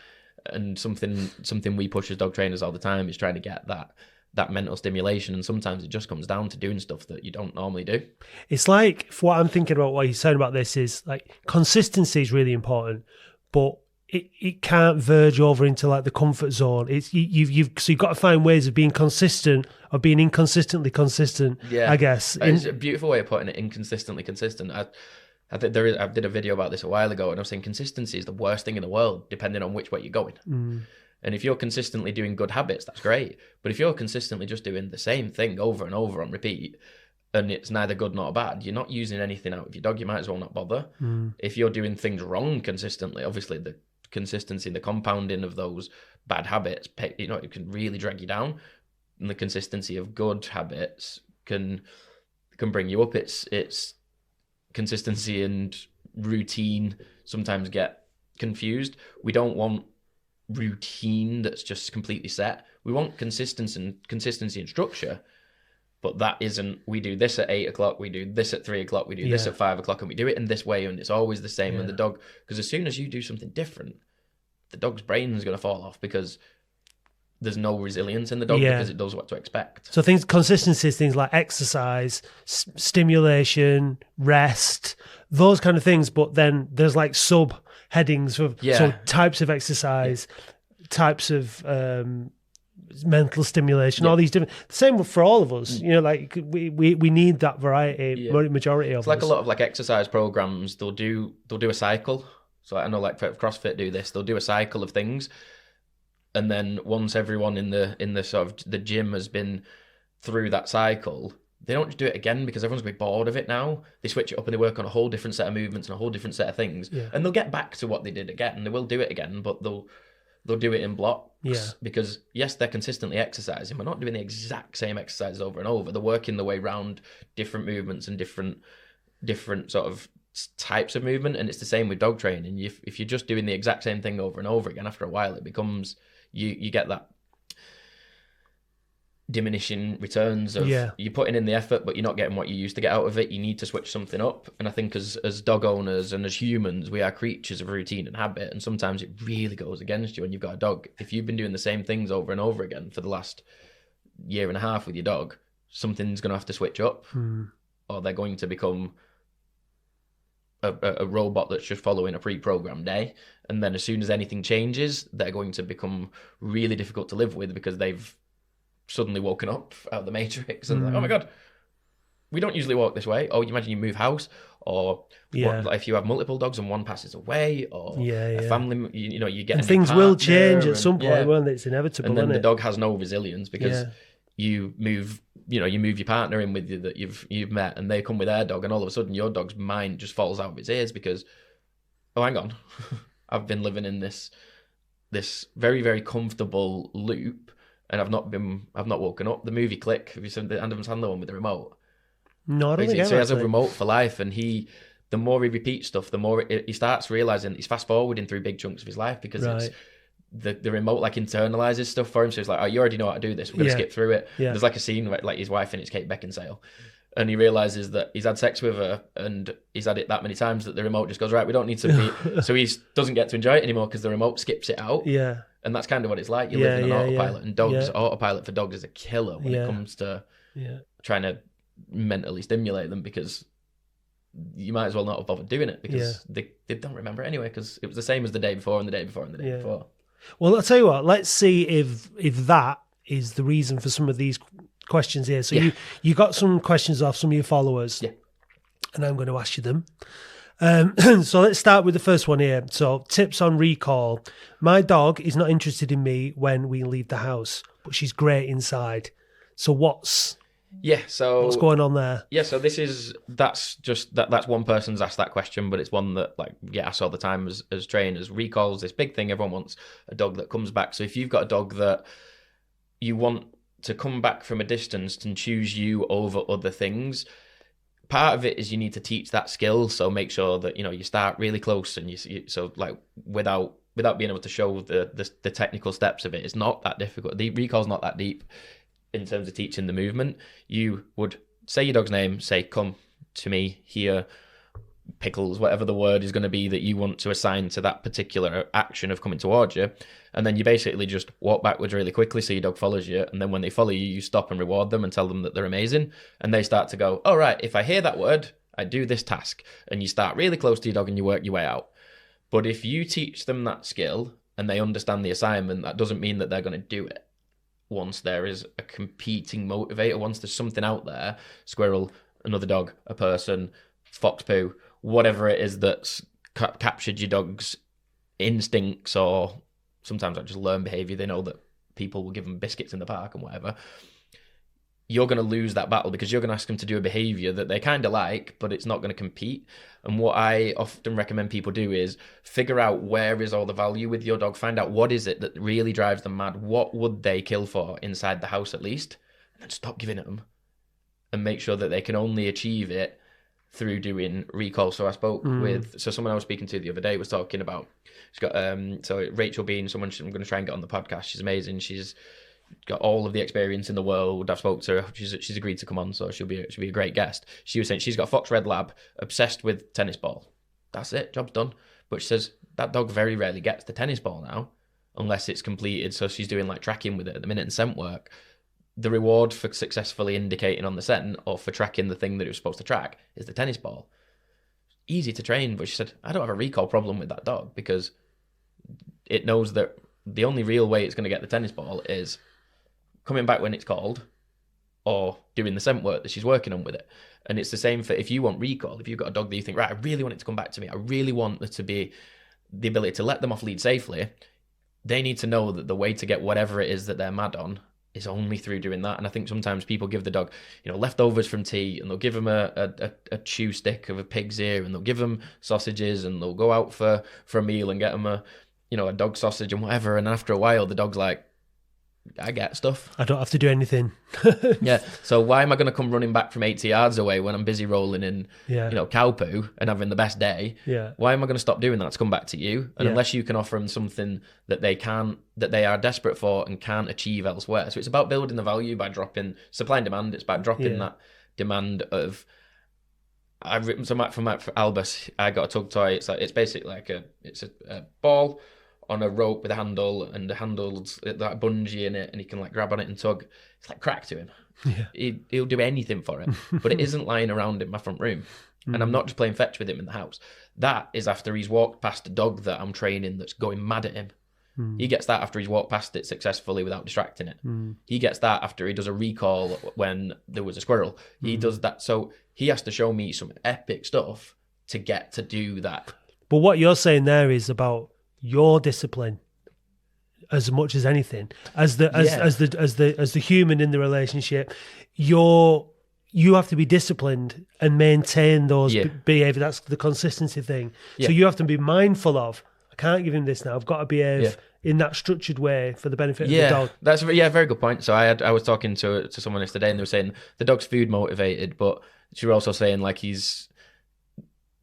And something we push as dog trainers all the time is trying to get that mental stimulation. And sometimes it just comes down to doing stuff that you don't normally do. It's like, for what I'm thinking about, what you're saying about this is like, consistency is really important, but it can't verge over into like the comfort zone. It's you've got to find ways of being consistent or being inconsistently consistent. Yeah, I guess it's a beautiful way of putting it. Inconsistently consistent. I think I did a video about this a while ago, and I was saying consistency is the worst thing in the world, depending on which way you're going. And if you're consistently doing good habits, that's great. But if you're consistently just doing the same thing over and over on repeat, and it's neither good nor bad, you're not using anything out of your dog. You might as well not bother. If you're doing things wrong consistently, obviously the consistency, the compounding of those bad habits, you know, it can really drag you down, and the consistency of good habits can bring you up. It's consistency and routine sometimes get confused. We don't want routine that's just completely set. We want consistency and structure, but that isn't, we do this at 8 o'clock, we do this at 3 o'clock, we do this at 5 o'clock, and we do it in this way, and it's always the same. And the dog, because as soon as you do something different, the dog's brain is going to fall off, because there's no resilience in the dog because it knows what to expect. So consistency is things like exercise, stimulation, rest, those kind of things. But then there's like sub headings of so types of exercise, types of mental stimulation, all these different. Same for all of us. You know, like we need that variety. Majority of it's like us. A lot of like exercise programs. They'll do a cycle. So I know like CrossFit do this. They'll do a cycle of things. And then once everyone in the sort of the gym has been through that cycle, they don't do it again because everyone's going to be bored of it now. They switch it up and they work on a whole different set of movements and a whole different set of things. Yeah. And they'll get back to what they did again. They will do it again, but they'll do it in blocks because yes, they're consistently exercising. We're not doing the exact same exercises over and over. They're working their way around different movements and different sort of types of movement. And it's the same with dog training. If you're just doing the exact same thing over and over again, after a while it becomes you get that diminishing returns of you're putting in the effort but you're not getting what you used to get out of it. You need to switch something up. And I think as dog owners and as humans, we are creatures of routine and habit, and sometimes it really goes against you when you've got a dog. If you've been doing the same things over and over again for the last year and a half with your dog, something's going to have to switch up or they're going to become a robot that's just following a pre-programmed day. And then as soon as anything changes, they're going to become really difficult to live with because they've suddenly woken up out of the matrix and like, oh my God, we don't usually walk this way. Or you imagine you move house, or like if you have multiple dogs and one passes away, or a family, you get and a new things will partner change at and- some point, won't it? It's inevitable, and then isn't the it? dog has no resilience because you move your partner in with you that you've met, and they come with their dog, and all of a sudden your dog's mind just falls out of its ears because, oh, hang on, I've been living in this very, very comfortable loop, and I've not woken up. The movie Click, have you seen the Adam Sandler one with the remote? No, I don't think I So he has a have. remote for life, and the more he repeats stuff, the more he starts realizing he's fast forwarding through big chunks of his life because it's the remote like internalizes stuff for him. So it's like, oh, you already know how to do this. We're gonna skip through it. Yeah. There's like a scene where like his wife and it's Kate Beckinsale, and he realizes that he's had sex with her and he's had it that many times that the remote just goes, right, we don't need to be. So he doesn't get to enjoy it anymore because the remote skips it out. Yeah. And that's kind of what it's like. You live in an autopilot, and autopilot for dogs is a killer when it comes to trying to mentally stimulate them, because you might as well not have bothered doing it because they don't remember it anyway, because it was the same as the day before and the day before and the day before. Well, I'll tell you what, let's see if that is the reason for some of these questions here. So you got some questions off some of your followers, and I'm going to ask you them. So let's start with the first one here. So tips on recall. My dog is not interested in me when we leave the house, but she's great inside. So what's going on there? Yeah, so that's one person's asked that question, but it's one that like get asked all the time as trainers. Recall's this big thing. Everyone wants a dog that comes back. So if you've got a dog that you want to come back from a distance and choose you over other things, part of it is you need to teach that skill. So make sure that you start really close, and you so like without being able to show the technical steps of it, it's not that difficult. The recall's not that deep in terms of teaching the movement. You would say your dog's name, say, come to me here, Pickles, whatever the word is going to be that you want to assign to that particular action of coming towards you. And then you basically just walk backwards really quickly so your dog follows you. And then when they follow you, you stop and reward them and tell them that they're amazing. And they start to go, all right, if I hear that word, I do this task. And you start really close to your dog and you work your way out. But if you teach them that skill and they understand the assignment, that doesn't mean that they're going to do it. Once there is a competing motivator, once there's something out there, squirrel, another dog, a person, fox poo, whatever it is that's captured your dog's instincts, or sometimes I just learn behavior. They know that people will give them biscuits in the park and whatever. You're going to lose that battle because you're going to ask them to do a behavior that they kind of like, but it's not going to compete. And what I often recommend people do is figure out where is all the value with your dog. Find out what is it that really drives them mad. What would they kill for inside the house at least? And then stop giving it them and make sure that they can only achieve it through doing recall. So I spoke with someone I was speaking to the other day was talking about, she's got so Rachel Bean, someone I'm going to try and get on the podcast. She's amazing. She's got all of the experience in the world. I've spoke to her. She's agreed to come on, so she'll be a great guest. She was saying she's got a Fox Red Lab, obsessed with tennis ball. That's it, job's done. But she says that dog very rarely gets the tennis ball now, unless it's completed. So she's doing like tracking with it at the minute and scent work. The reward for successfully indicating on the scent or for tracking the thing that it was supposed to track is the tennis ball. Easy to train, but she said, I don't have a recall problem with that dog because it knows that the only real way it's going to get the tennis ball is coming back when it's called or doing the scent work that she's working on with it. And it's the same for if you want recall. If you've got a dog that you think, right, I really want it to come back to me, I really want there to be the ability to let them off lead safely, they need to know that the way to get whatever it is that they're mad on is only through doing that. And I think sometimes people give the dog, leftovers from tea, and they'll give them a chew stick of a pig's ear, and they'll give them sausages, and they'll go out for a meal and get them a dog sausage and whatever. And after a while, the dog's like, I get stuff. I don't have to do anything. Yeah. So why am I going to come running back from 80 yards away when I'm busy rolling in, cow poo and having the best day? Yeah. Why am I going to stop doing that to come back to you? And unless you can offer them something that they are desperate for and can't achieve elsewhere. So it's about building the value by dropping supply and demand. It's about dropping that demand of. I've written from Albus. I got a tug toy. It's basically like a ball on a rope with a handle, and the handle's like bungee in it, and he can like grab on it and tug. It's like crack to him. Yeah. He'll do anything for it, but it isn't lying around in my front room. And I'm not just playing fetch with him in the house. That is after he's walked past a dog that I'm training that's going mad at him. He gets that after he's walked past it successfully without distracting it. He gets that after he does a recall when there was a squirrel. He does that. So he has to show me some epic stuff to get to do that. But what you're saying there is about your discipline as much as anything, as the human in the relationship. You have to be disciplined and maintain those behavior. That's the consistency thing. So you have to be mindful of, I can't give him this now. I've got to behave in that structured way for the benefit of the dog. That's a very good point. So I was talking to someone yesterday, and they were saying the dog's food motivated, but she was also saying like he's,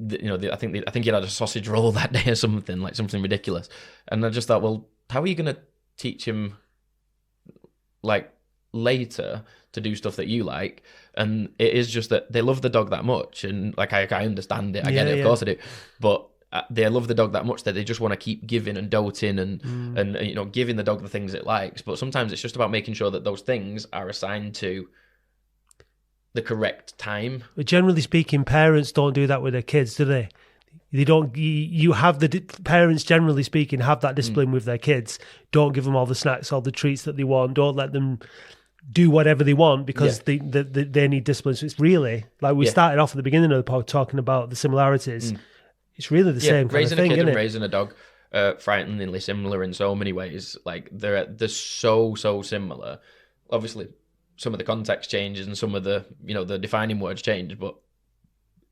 I think he had a sausage roll that day or something, like something ridiculous. And I just thought, well, how are you going to teach him like later to do stuff that you like? And it is just that they love the dog that much, and like I understand it, I get it, of course I do, but they love the dog that much that they just want to keep giving and doting and giving the dog the things it likes. But sometimes it's just about making sure that those things are assigned to the correct time. But generally speaking, parents don't do that with their kids, do they? They don't. You have parents, generally speaking, have that discipline with their kids. Don't give them all the snacks, all the treats that they want. Don't let them do whatever they want because they need discipline. So it's really like we started off at the beginning of the pod talking about the similarities. It's really the same kind of thing, raising a kid isn't and it? raising a dog, frighteningly similar in so many ways. Like they're so similar. Obviously, some of the context changes and some of the the defining words change, but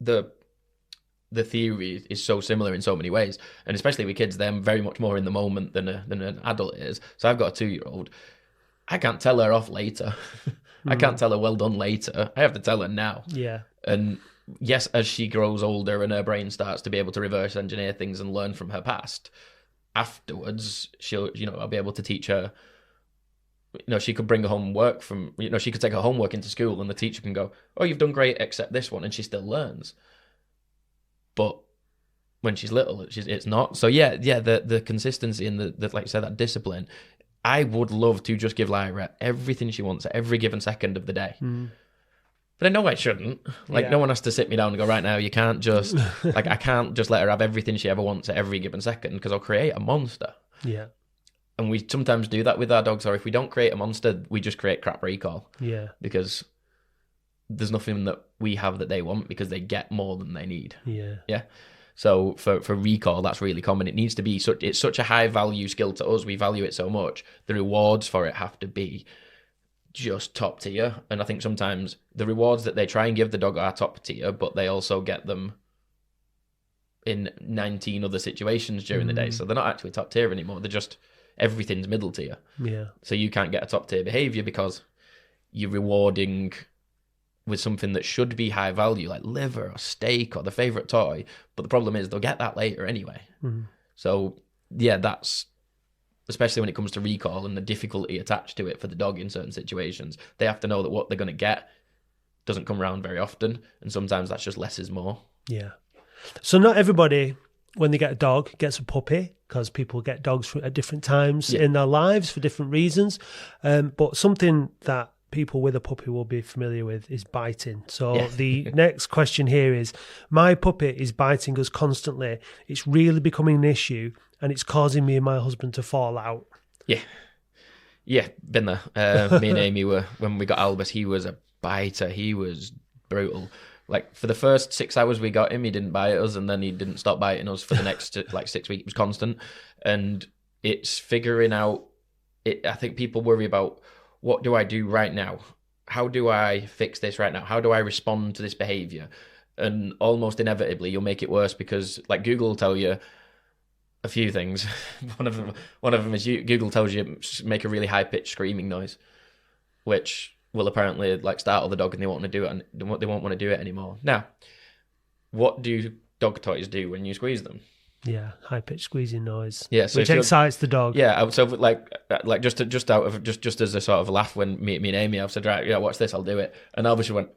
the theory is so similar in so many ways. And especially with kids, they're very much more in the moment than an adult is. So I've got a 2-year-old. I can't tell her off later. I can't tell her well done later. I have to tell her now. Yeah. And yes, as she grows older and her brain starts to be able to reverse engineer things and learn from her past, afterwards I'll be able to teach her. She could bring her homework from, she could take her homework into school and the teacher can go, oh, you've done great except this one, and she still learns. But when she's little, it's not. So the consistency and the like you said, that discipline. I would love to just give Lyra everything she wants at every given second of the day. But I know I shouldn't. No one has to sit me down and go, right now, you can't just, I can't just let her have everything she ever wants at every given second because I'll create a monster. Yeah. And we sometimes do that with our dogs, or if we don't create a monster, we just create crap recall. Yeah. Because there's nothing that we have that they want because they get more than they need. Yeah. Yeah. So for recall, that's really common. It needs to be it's such a high value skill to us. We value it so much. The rewards for it have to be just top tier. And I think sometimes the rewards that they try and give the dog are top tier, but they also get them in 19 other situations during the day. So they're not actually top tier anymore. They're just, everything's middle tier. Yeah. So you can't get a top tier behavior because you're rewarding with something that should be high value, like liver or steak or the favorite toy. But the problem is they'll get that later anyway. So that's, especially when it comes to recall and the difficulty attached to it for the dog in certain situations, they have to know that what they're going to get doesn't come around very often. And sometimes that's just less is more. Yeah. So not everybody, when they get a dog, gets a puppy, because people get dogs at different times in their lives for different reasons. But something that people with a puppy will be familiar with is biting. So the next question here is, my puppy is biting us constantly. It's really becoming an issue and it's causing me and my husband to fall out. Yeah, been there. Me and Amy were, when we got Albus, he was a biter. He was brutal. Like for the first 6 hours we got him, he didn't bite us, and then he didn't stop biting us for the next 6 weeks. It was constant. And it's figuring out, I think people worry about, what do I do right now? How do I fix this right now? How do I respond to this behavior? And almost inevitably, you'll make it worse because, like, Google will tell you a few things. One of them is Google tells you make a really high pitched screaming noise, which will apparently like startle the dog, and they won't want to do it, and they won't want to do it anymore. Now, what do dog toys do when you squeeze them? Yeah, high pitched squeezing noise. Yeah, so which excites the dog. Yeah, so like just as a sort of laugh, when me and Amy, I've said, right, yeah, watch this, I'll do it, and Albus went,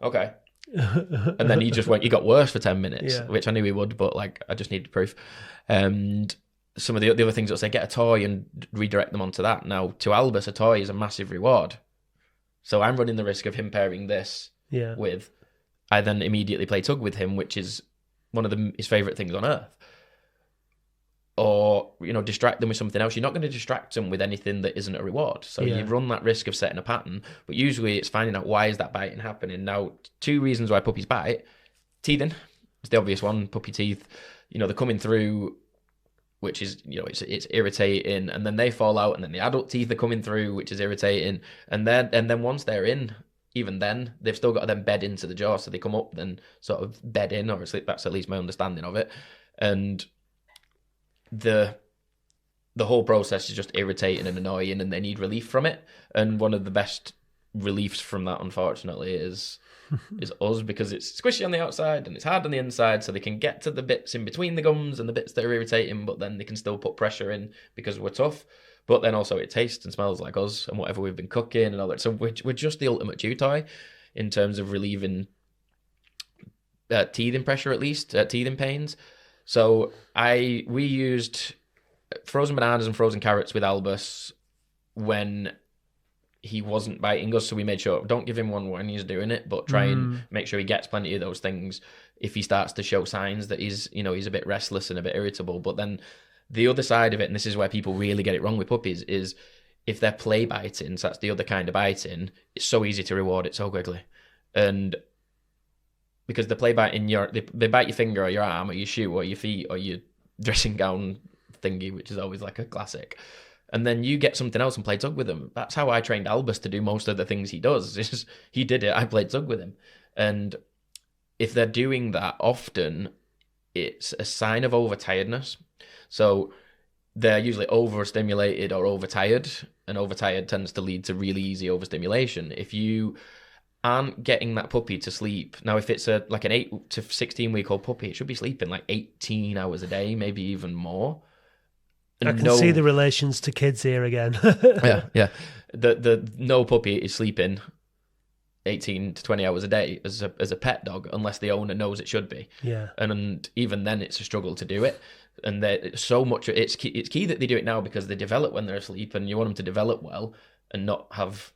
okay, and then he got worse for 10 minutes, which I knew he would, but like I just needed proof. And some of the other things that say, get a toy and redirect them onto that. Now, to Albus, a toy is a massive reward, so I'm running the risk of him pairing this with. I then immediately play tug with him, which is one of his favourite things on earth. or distract them with something else. You're not going to distract them with anything that isn't a reward. So you run that risk of setting a pattern, but usually it's finding out why is that biting happening. Now, 2 reasons why puppies bite. Teething is the obvious one. Puppy teeth, they're coming through, which is, it's irritating, and then they fall out, and then the adult teeth are coming through, which is irritating, and then once they're in, even then, they've still got to then bed into the jaw, so they come up and sort of bed in, or that's at least my understanding of it, and the whole process is just irritating and annoying, and they need relief from it. And one of the best reliefs from that, unfortunately, is us, because it's squishy on the outside and it's hard on the inside, so they can get to the bits in between the gums and the bits that are irritating, but then they can still put pressure in because we're tough. But then also it tastes and smells like us and whatever we've been cooking and all that. So we're just the ultimate chew toy in terms of relieving teething pressure, at least teething pains. So we used frozen bananas and frozen carrots with Albus when he wasn't biting us, so we made sure don't give him one when he's doing it, but try and make sure he gets plenty of those things if he starts to show signs that he's a bit restless and a bit irritable. But then the other side of it, and this is where people really get it wrong with puppies, is if they're play biting, so that's the other kind of biting, it's so easy to reward it so quickly. And because the play biting, they bite your finger or your arm or your shoe or your feet or your dressing gown thingy, which is always like a classic. And then you get something else and play tug with them. That's how I trained Albus to do most of the things he does. He did it, I played tug with him. And if they're doing that often, it's a sign of overtiredness. So they're usually overstimulated or overtired, and overtired tends to lead to really easy overstimulation. If you aren't getting that puppy to sleep, now if it's like an 8 to 16 week old puppy, it should be sleeping like 18 hours a day, maybe even more. I can see the relations to kids here again. yeah. The no puppy is sleeping 18 to 20 hours a day as a pet dog, unless the owner knows it should be. Yeah. And even then, it's a struggle to do it. And so much, it's key that they do it now, because they develop when they're asleep, and you want them to develop well and not have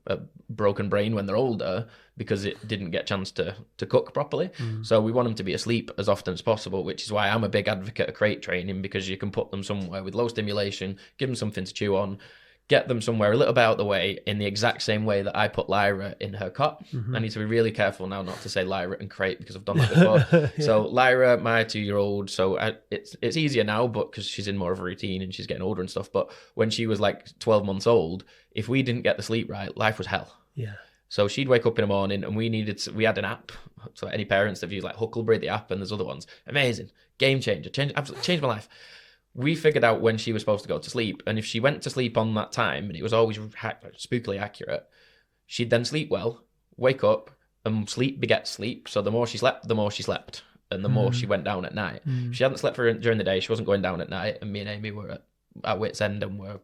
a broken brain when they're older because it didn't get a chance to cook properly. So we want them to be asleep as often as possible, which is why I'm a big advocate of crate training, because you can put them somewhere with low stimulation, give them something to chew on, get them somewhere a little bit out of the way, in the exact same way that I put Lyra in her cot. I need to be really careful now not to say Lyra and crate, because I've done that before. Yeah. So Lyra, my 2-year-old, so it's easier now, but because she's in more of a routine and she's getting older and stuff. But when she was like 12 months old, if we didn't get the sleep right, life was hell. Yeah. So she'd wake up in the morning, and we had an app. So any parents that have used like Huckleberry, the app, and there's other ones, amazing, game changer, changed my life. We figured out when she was supposed to go to sleep, and if she went to sleep on that time, and it was always spookily accurate, she'd then sleep well, wake up, and sleep begets sleep. So the more she slept, and the more she went down at night. If she hadn't slept during the day, she wasn't going down at night, and me and Amy were at our wits' end, and we're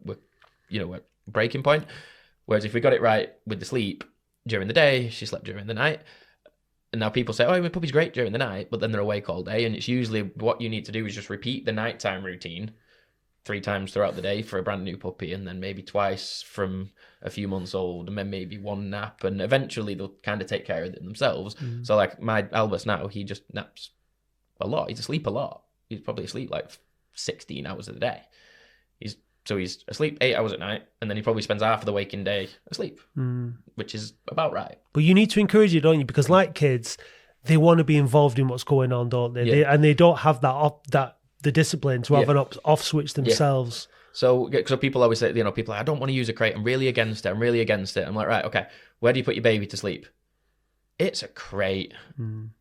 breaking point. Whereas if we got it right with the sleep during the day, she slept during the night. And now people say, my puppy's great during the night, but then they're awake all day. And it's usually what you need to do is just repeat the nighttime routine 3 times throughout the day for a brand new puppy, and then maybe twice from a few months old, and then maybe 1 nap. And eventually they'll kind of take care of it themselves. So like my Albus now, he just naps a lot. He's asleep a lot. He's probably asleep like 16 hours a day. So he's asleep 8 hours at night, and then he probably spends half of the waking day asleep, which is about right. But you need to encourage it, don't you? Because like kids, they want to be involved in what's going on, don't they? Yeah. And they don't have the discipline to have an off switch themselves. Yeah. So people always say, people are like, I don't want to use a crate. I'm really against it. I'm like, right, okay. Where do you put your baby to sleep? It's a crate.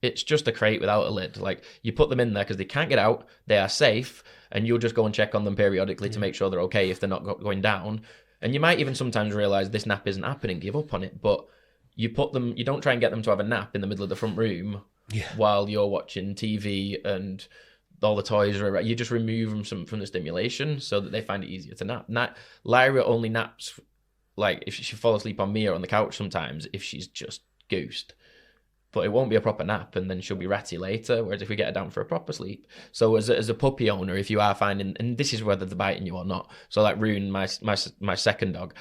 It's just a crate without a lid. Like, you put them in there because they can't get out. They are safe. And you'll just go and check on them periodically to make sure they're okay if they're not going down. And you might even sometimes realize this nap isn't happening, give up on it. But you don't try and get them to have a nap in the middle of the front room while you're watching TV and all the toys are around. You just remove them from the stimulation so that they find it easier to nap. Lyra only naps, like, if she falls asleep on me or on the couch sometimes, if she's just goosed. But it won't be a proper nap, and then she'll be ratty later. Whereas if we get her down for a proper sleep, so as a puppy owner, if you are finding, and this is whether they're biting you or not. So like Rune, my second dog,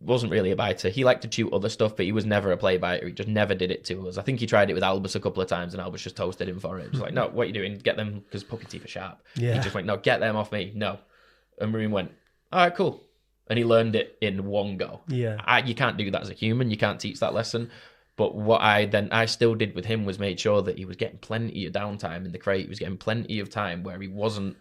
wasn't really a biter. He liked to chew other stuff, but he was never a play biter. He just never did it to us. I think he tried it with Albus a couple of times, and Albus just toasted him for it. Just like, no, what are you doing? Get them, because puppy teeth are sharp. Yeah. He just went, no, get them off me. No. And Marine went, all right, cool. And he learned it in one go. Yeah. You can't do that as a human. You can't teach that lesson. But what I still did with him was made sure that he was getting plenty of downtime in the crate. He was getting plenty of time where he wasn't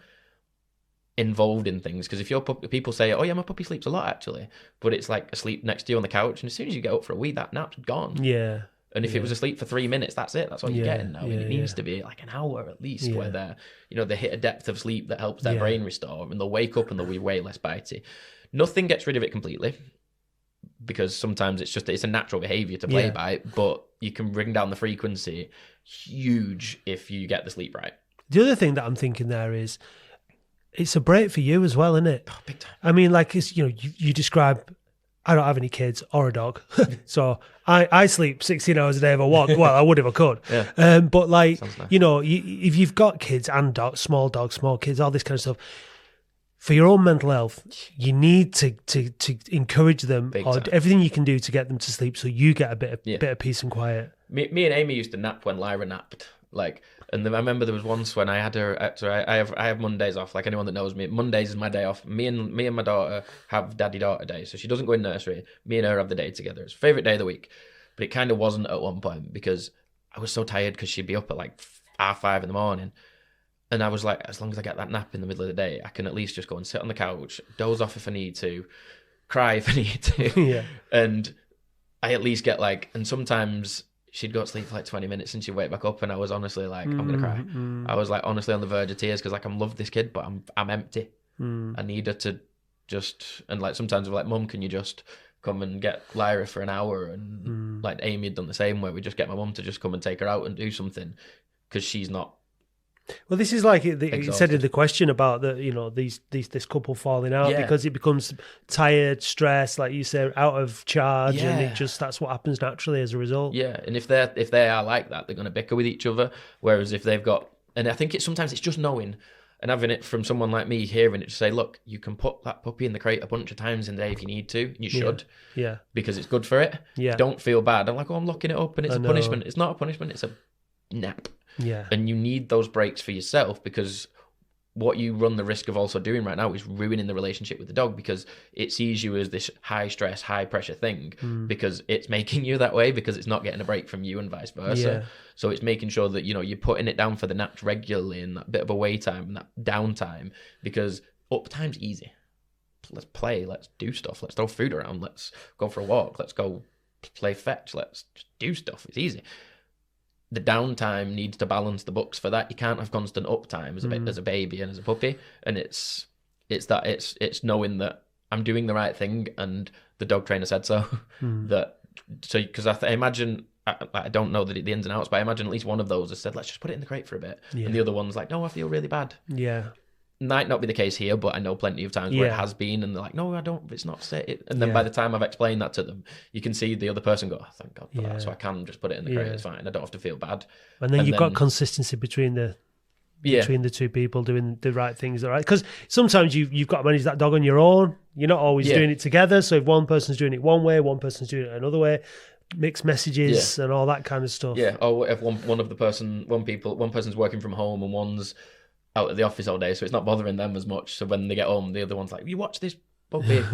involved in things. Because if your people say, oh yeah, my puppy sleeps a lot actually, but it's like asleep next to you on the couch, and as soon as you get up for a wee, that nap's gone. Yeah. And if it was asleep for 3 minutes, that's it. That's all you're getting now. And it needs Yeah. to be like an hour at least where they're, they hit a depth of sleep that helps their brain restore, and they'll wake up and they'll be way less bitey. Nothing gets rid of it completely, because sometimes it's a natural behavior to play bite, but you can bring down the frequency huge if you get the sleep right. The other thing that I'm thinking there is, it's a break for you as well, isn't it? Oh, big time. I mean, like, it's, you describe, I don't have any kids or a dog, so I sleep 16 hours a day if I want. Well, I would if I could. Yeah. But like, Sounds nice. If you've got kids and dogs, small kids, all this kind of stuff, for your own mental health, you need to encourage them, Big or time. everything you can do to get them to sleep, so you get a bit of peace and quiet. Me and Amy used to nap when Lyra napped. And then I remember there was once when I had her. So I have Mondays off. Like anyone that knows me, Mondays is my day off. Me and my daughter have daddy-daughter day, so she doesn't go in nursery. Me and her have the day together. It's her favorite day of the week, but it kind of wasn't at one point because I was so tired because she'd be up at like 5:30 in the morning. And I was like, as long as I get that nap in the middle of the day, I can at least just go and sit on the couch, doze off if I need to, cry if I need to. Yeah. And I at least get and sometimes she'd go to sleep for like 20 minutes and she'd wake back up, and I was honestly like, I'm going to cry. I was like honestly on the verge of tears because I love this kid, but I'm empty. I need her to just, and sometimes we're like, Mum, can you just come and get Lyra for an hour? And Amy had done the same, where we just get my mum to just come and take her out and do something because she's not. Well, this is like it said in the question about this couple falling out because it becomes tired, stressed, like you say, out of charge, and that's what happens naturally as a result. Yeah, and if they are like that, they're going to bicker with each other. Whereas if they've got, and I think sometimes it's just knowing and having it from someone like me, hearing it to say, look, you can put that puppy in the crate a bunch of times in the day if you need to. You should, because it's good for it. Yeah, don't feel bad. I'm like, oh, I'm locking it up, and it's a punishment. It's not a punishment. It's a nap. Yeah. And you need those breaks for yourself, because what you run the risk of also doing right now is ruining the relationship with the dog, because it sees you as this high stress, high pressure thing because it's making you that way, because it's not getting a break from you and vice versa. Yeah. So it's making sure that, you're putting it down for the naps regularly and that bit of away time and that downtime, because uptime's easy. Let's play, let's do stuff, let's throw food around, let's go for a walk, let's go play fetch, let's just do stuff. It's easy. The downtime needs to balance the books for that. You can't have constant uptime as a baby and as a puppy. And it's knowing that I'm doing the right thing, and the dog trainer said so. Because I imagine, I don't know the ins and outs, but I imagine at least one of those has said, let's just put it in the crate for a bit. And the other one's like, no, I feel really bad. Yeah. Might not be the case here, but I know plenty of times where it has been, and they're like, no, I don't, it's not safe. And then by the time I've explained that to them, you can see the other person go, oh, thank God for that. So I can just put it in the crate, it's fine. I don't have to feel bad. And then you've got consistency between the two people doing the right things, all right? Because sometimes you've got to manage that dog on your own. You're not always doing it together. So if one person's doing it one way, one person's doing it another way, mixed messages and all that kind of stuff. Yeah. Or if one person's working from home and one's out at the office all day, so it's not bothering them as much. So when they get home, the other one's like, you watch this puppy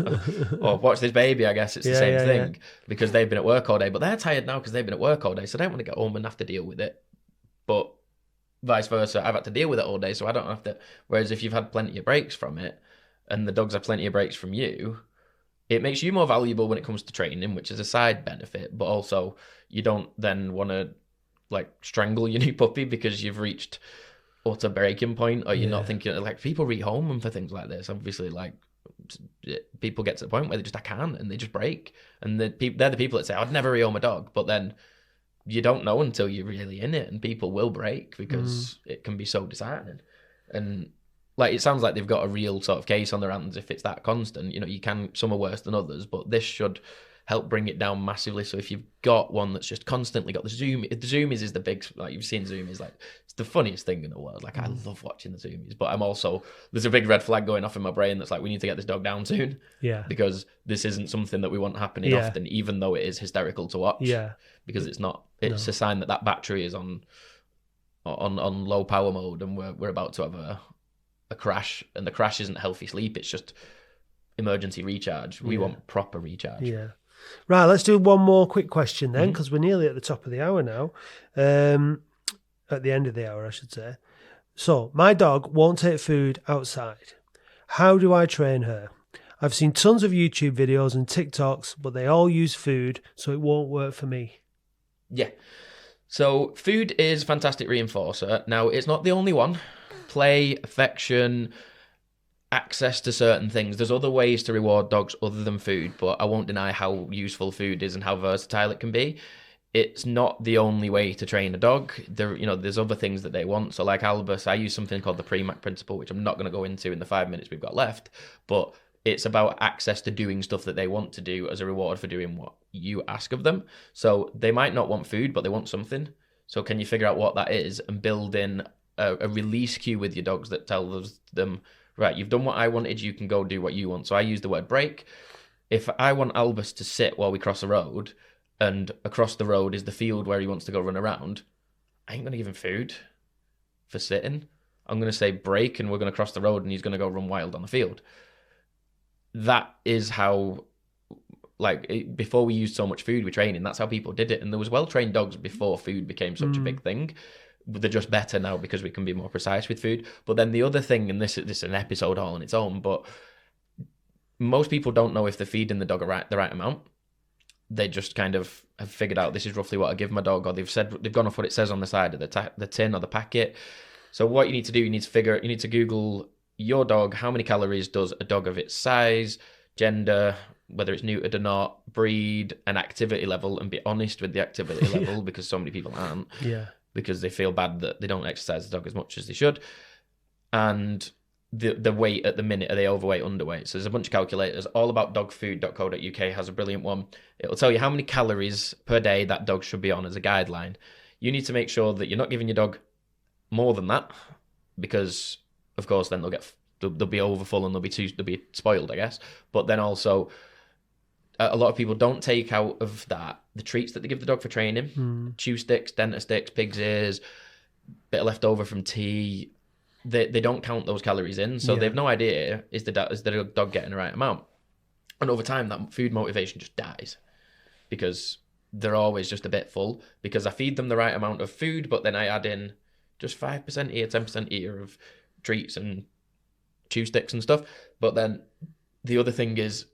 or watch this baby. I guess it's the same thing because they've been at work all day, but they're tired now because they've been at work all day, so they don't want to get home and have to deal with it. But vice versa, I've had to deal with it all day, so I don't have to. Whereas if you've had plenty of breaks from it and the dogs have plenty of breaks from you, it makes you more valuable when it comes to training, which is a side benefit. But also you don't then want to strangle your new puppy because you've reached utter breaking point, or you're not thinking, people rehome them for things like this. Obviously, people get to the point where I can't, and they just break. And they're the people that say, I'd never rehome a dog. But then you don't know until you're really in it, and people will break because it can be so disheartening. And it sounds like they've got a real sort of case on their hands if it's that constant. You can, some are worse than others, but this should help bring it down massively. So if you've got one that's just constantly got the zoomies is the big, like you've seen zoomies, like it's the funniest thing in the world. Like I love watching the zoomies, but I'm also, there's a big red flag going off in my brain that's like, we need to get this dog down soon. Yeah. Because this isn't something that we want happening often, even though it is hysterical to watch. Yeah. Because it's not, it's a sign that that battery is on low power mode, and we're about to have a crash, and the crash isn't healthy sleep, it's just emergency recharge. We want proper recharge. Yeah. Right, let's do one more quick question then, because we're nearly at the top of the hour now. At the end of the hour, I should say. So, my dog won't take food outside. How do I train her? I've seen tons of YouTube videos and TikToks, but they all use food, so it won't work for me. Yeah. So food is a fantastic reinforcer. Now, it's not the only one. Play, affection, access to certain things. There's other ways to reward dogs other than food, but I won't deny how useful food is and how versatile it can be. It's not the only way to train a dog. There's other things that they want. So like Albus, I use something called the Premack principle, which I'm not going to go into in the 5 minutes we've got left, but it's about access to doing stuff that they want to do as a reward for doing what you ask of them. So they might not want food, but they want something. So can you figure out what that is and build in a release cue with your dogs that tells them, right, you've done what I wanted, you can go do what you want. So I use the word break. If I want Albus to sit while we cross a road, and across the road is the field where he wants to go run around, I ain't going to give him food for sitting. I'm going to say break, and we're going to cross the road, and he's going to go run wild on the field. That is how, before we used so much food with training, that's how people did it. And there was well-trained dogs before food became such a big thing. They're just better now because we can be more precise with food. But then the other thing, and this is an episode all on its own, but most people don't know if they're feeding the dog the right amount. They just kind of have figured out this is roughly what I give my dog, or they've gone off what it says on the side of the tin or the packet. So what you need to do, you need to Google your dog, how many calories does a dog of its size, gender, whether it's neutered or not, breed, and activity level, and be honest with the activity level, because so many people aren't. Yeah. Because they feel bad that they don't exercise the dog as much as they should. And the weight at the minute, are they overweight, underweight? So there's a bunch of calculators. allaboutdogfood.co.uk has a brilliant one. It'll tell you how many calories per day that dog should be on as a guideline. You need to make sure that you're not giving your dog more than that, because of course then they'll be overfull and they'll be spoiled, I guess. But then also, a lot of people don't take out of that the treats that they give the dog for training. Chew sticks, denta sticks, pig's ears, bit of leftover from tea. They don't count those calories in, so they have no idea is the dog getting the right amount. And over time, that food motivation just dies, because they're always just a bit full, because I feed them the right amount of food, but then I add in just 5% here, 10% here of treats and chew sticks and stuff. But then the other thing is,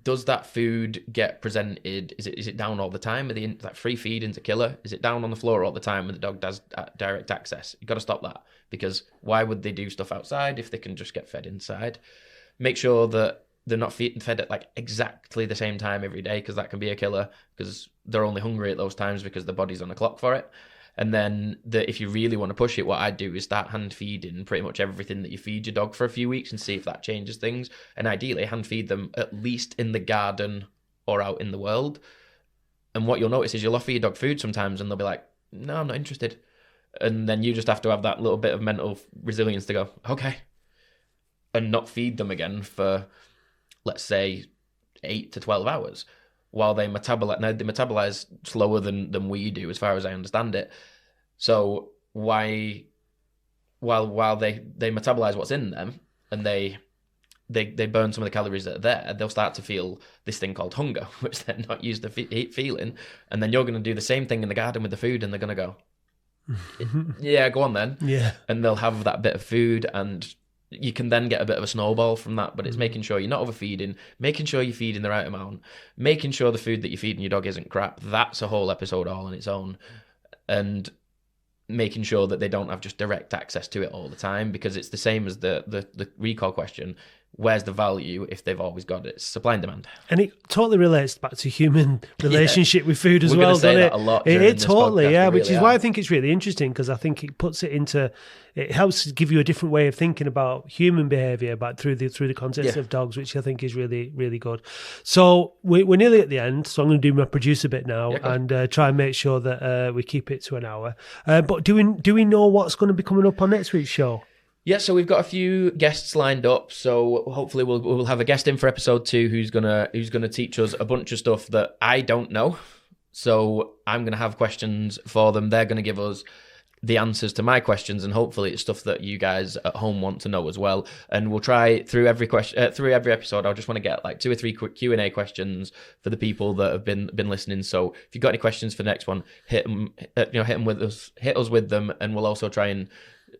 does that food get presented? Is it down all the time? Are that free feeding's a killer? Is it down on the floor all the time when the dog does direct access? You've got to stop that, because why would they do stuff outside if they can just get fed inside? Make sure that they're not fed at like exactly the same time every day, because that can be a killer, because they're only hungry at those times because the body's on a clock for it. And then if you really want to push it, what I'd do is start hand feeding pretty much everything that you feed your dog for a few weeks and see if that changes things. And ideally, hand feed them at least in the garden or out in the world. And what you'll notice is you'll offer your dog food sometimes and they'll be like, no, I'm not interested. And then you just have to have that little bit of mental resilience to go, okay, and not feed them again for, let's say, 8 to 12 hours. While they metabolize, now they metabolize slower than we do, as far as I understand it. So while they metabolize what's in them, and they burn some of the calories that are there, they'll start to feel this thing called hunger, which they're not used to feeling. And then you're going to do the same thing in the garden with the food, and they're going to go, yeah, go on then. Yeah. And they'll have that bit of food, and you can then get a bit of a snowball from that. But it's making sure you're not overfeeding, making sure you're feeding the right amount, making sure the food that you're feeding your dog isn't crap. That's a whole episode all on its own. And making sure that they don't have just direct access to it all the time, because it's the same as the recall question. where's the value if they've always got it? It's supply and demand. And it totally relates back to human relationship with food as We're well, gonna say doesn't that it? a lot It during this totally, podcast, yeah, we which really is why are. I think it's really interesting, because I think it puts it into, it helps to give you a different way of thinking about human behaviour, but through the context Yeah. of dogs, which I think is really, really good. So we're nearly at the end, so I'm going to do my producer bit now Yeah, go on. and try and make sure that we keep it to an hour. But do we know what's going to be coming up on next week's show? Yeah, so we've got a few guests lined up. So hopefully we'll have a guest in for episode 2 who's gonna teach us a bunch of stuff that I don't know. So I'm gonna have questions for them. They're gonna give us the answers to my questions, and hopefully it's stuff that you guys at home want to know as well. And we'll try through every episode. I just want to get like 2 or 3 quick Q&A questions for the people that have been listening. So if you've got any questions for the next one, hit us with them, and we'll also try and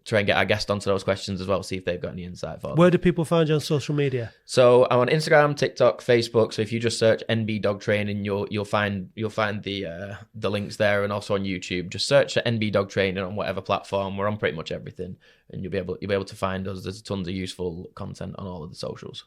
get our guest onto those questions as well, see if they've got any insight for them. Where do people find you on social media? So I'm on Instagram, TikTok, Facebook. So if you just search NB Dog Training, you'll find the links there, and also on YouTube. Just search NB Dog Training on whatever platform. We're on pretty much everything, and you'll be able to find us. There's tons of useful content on all of the socials.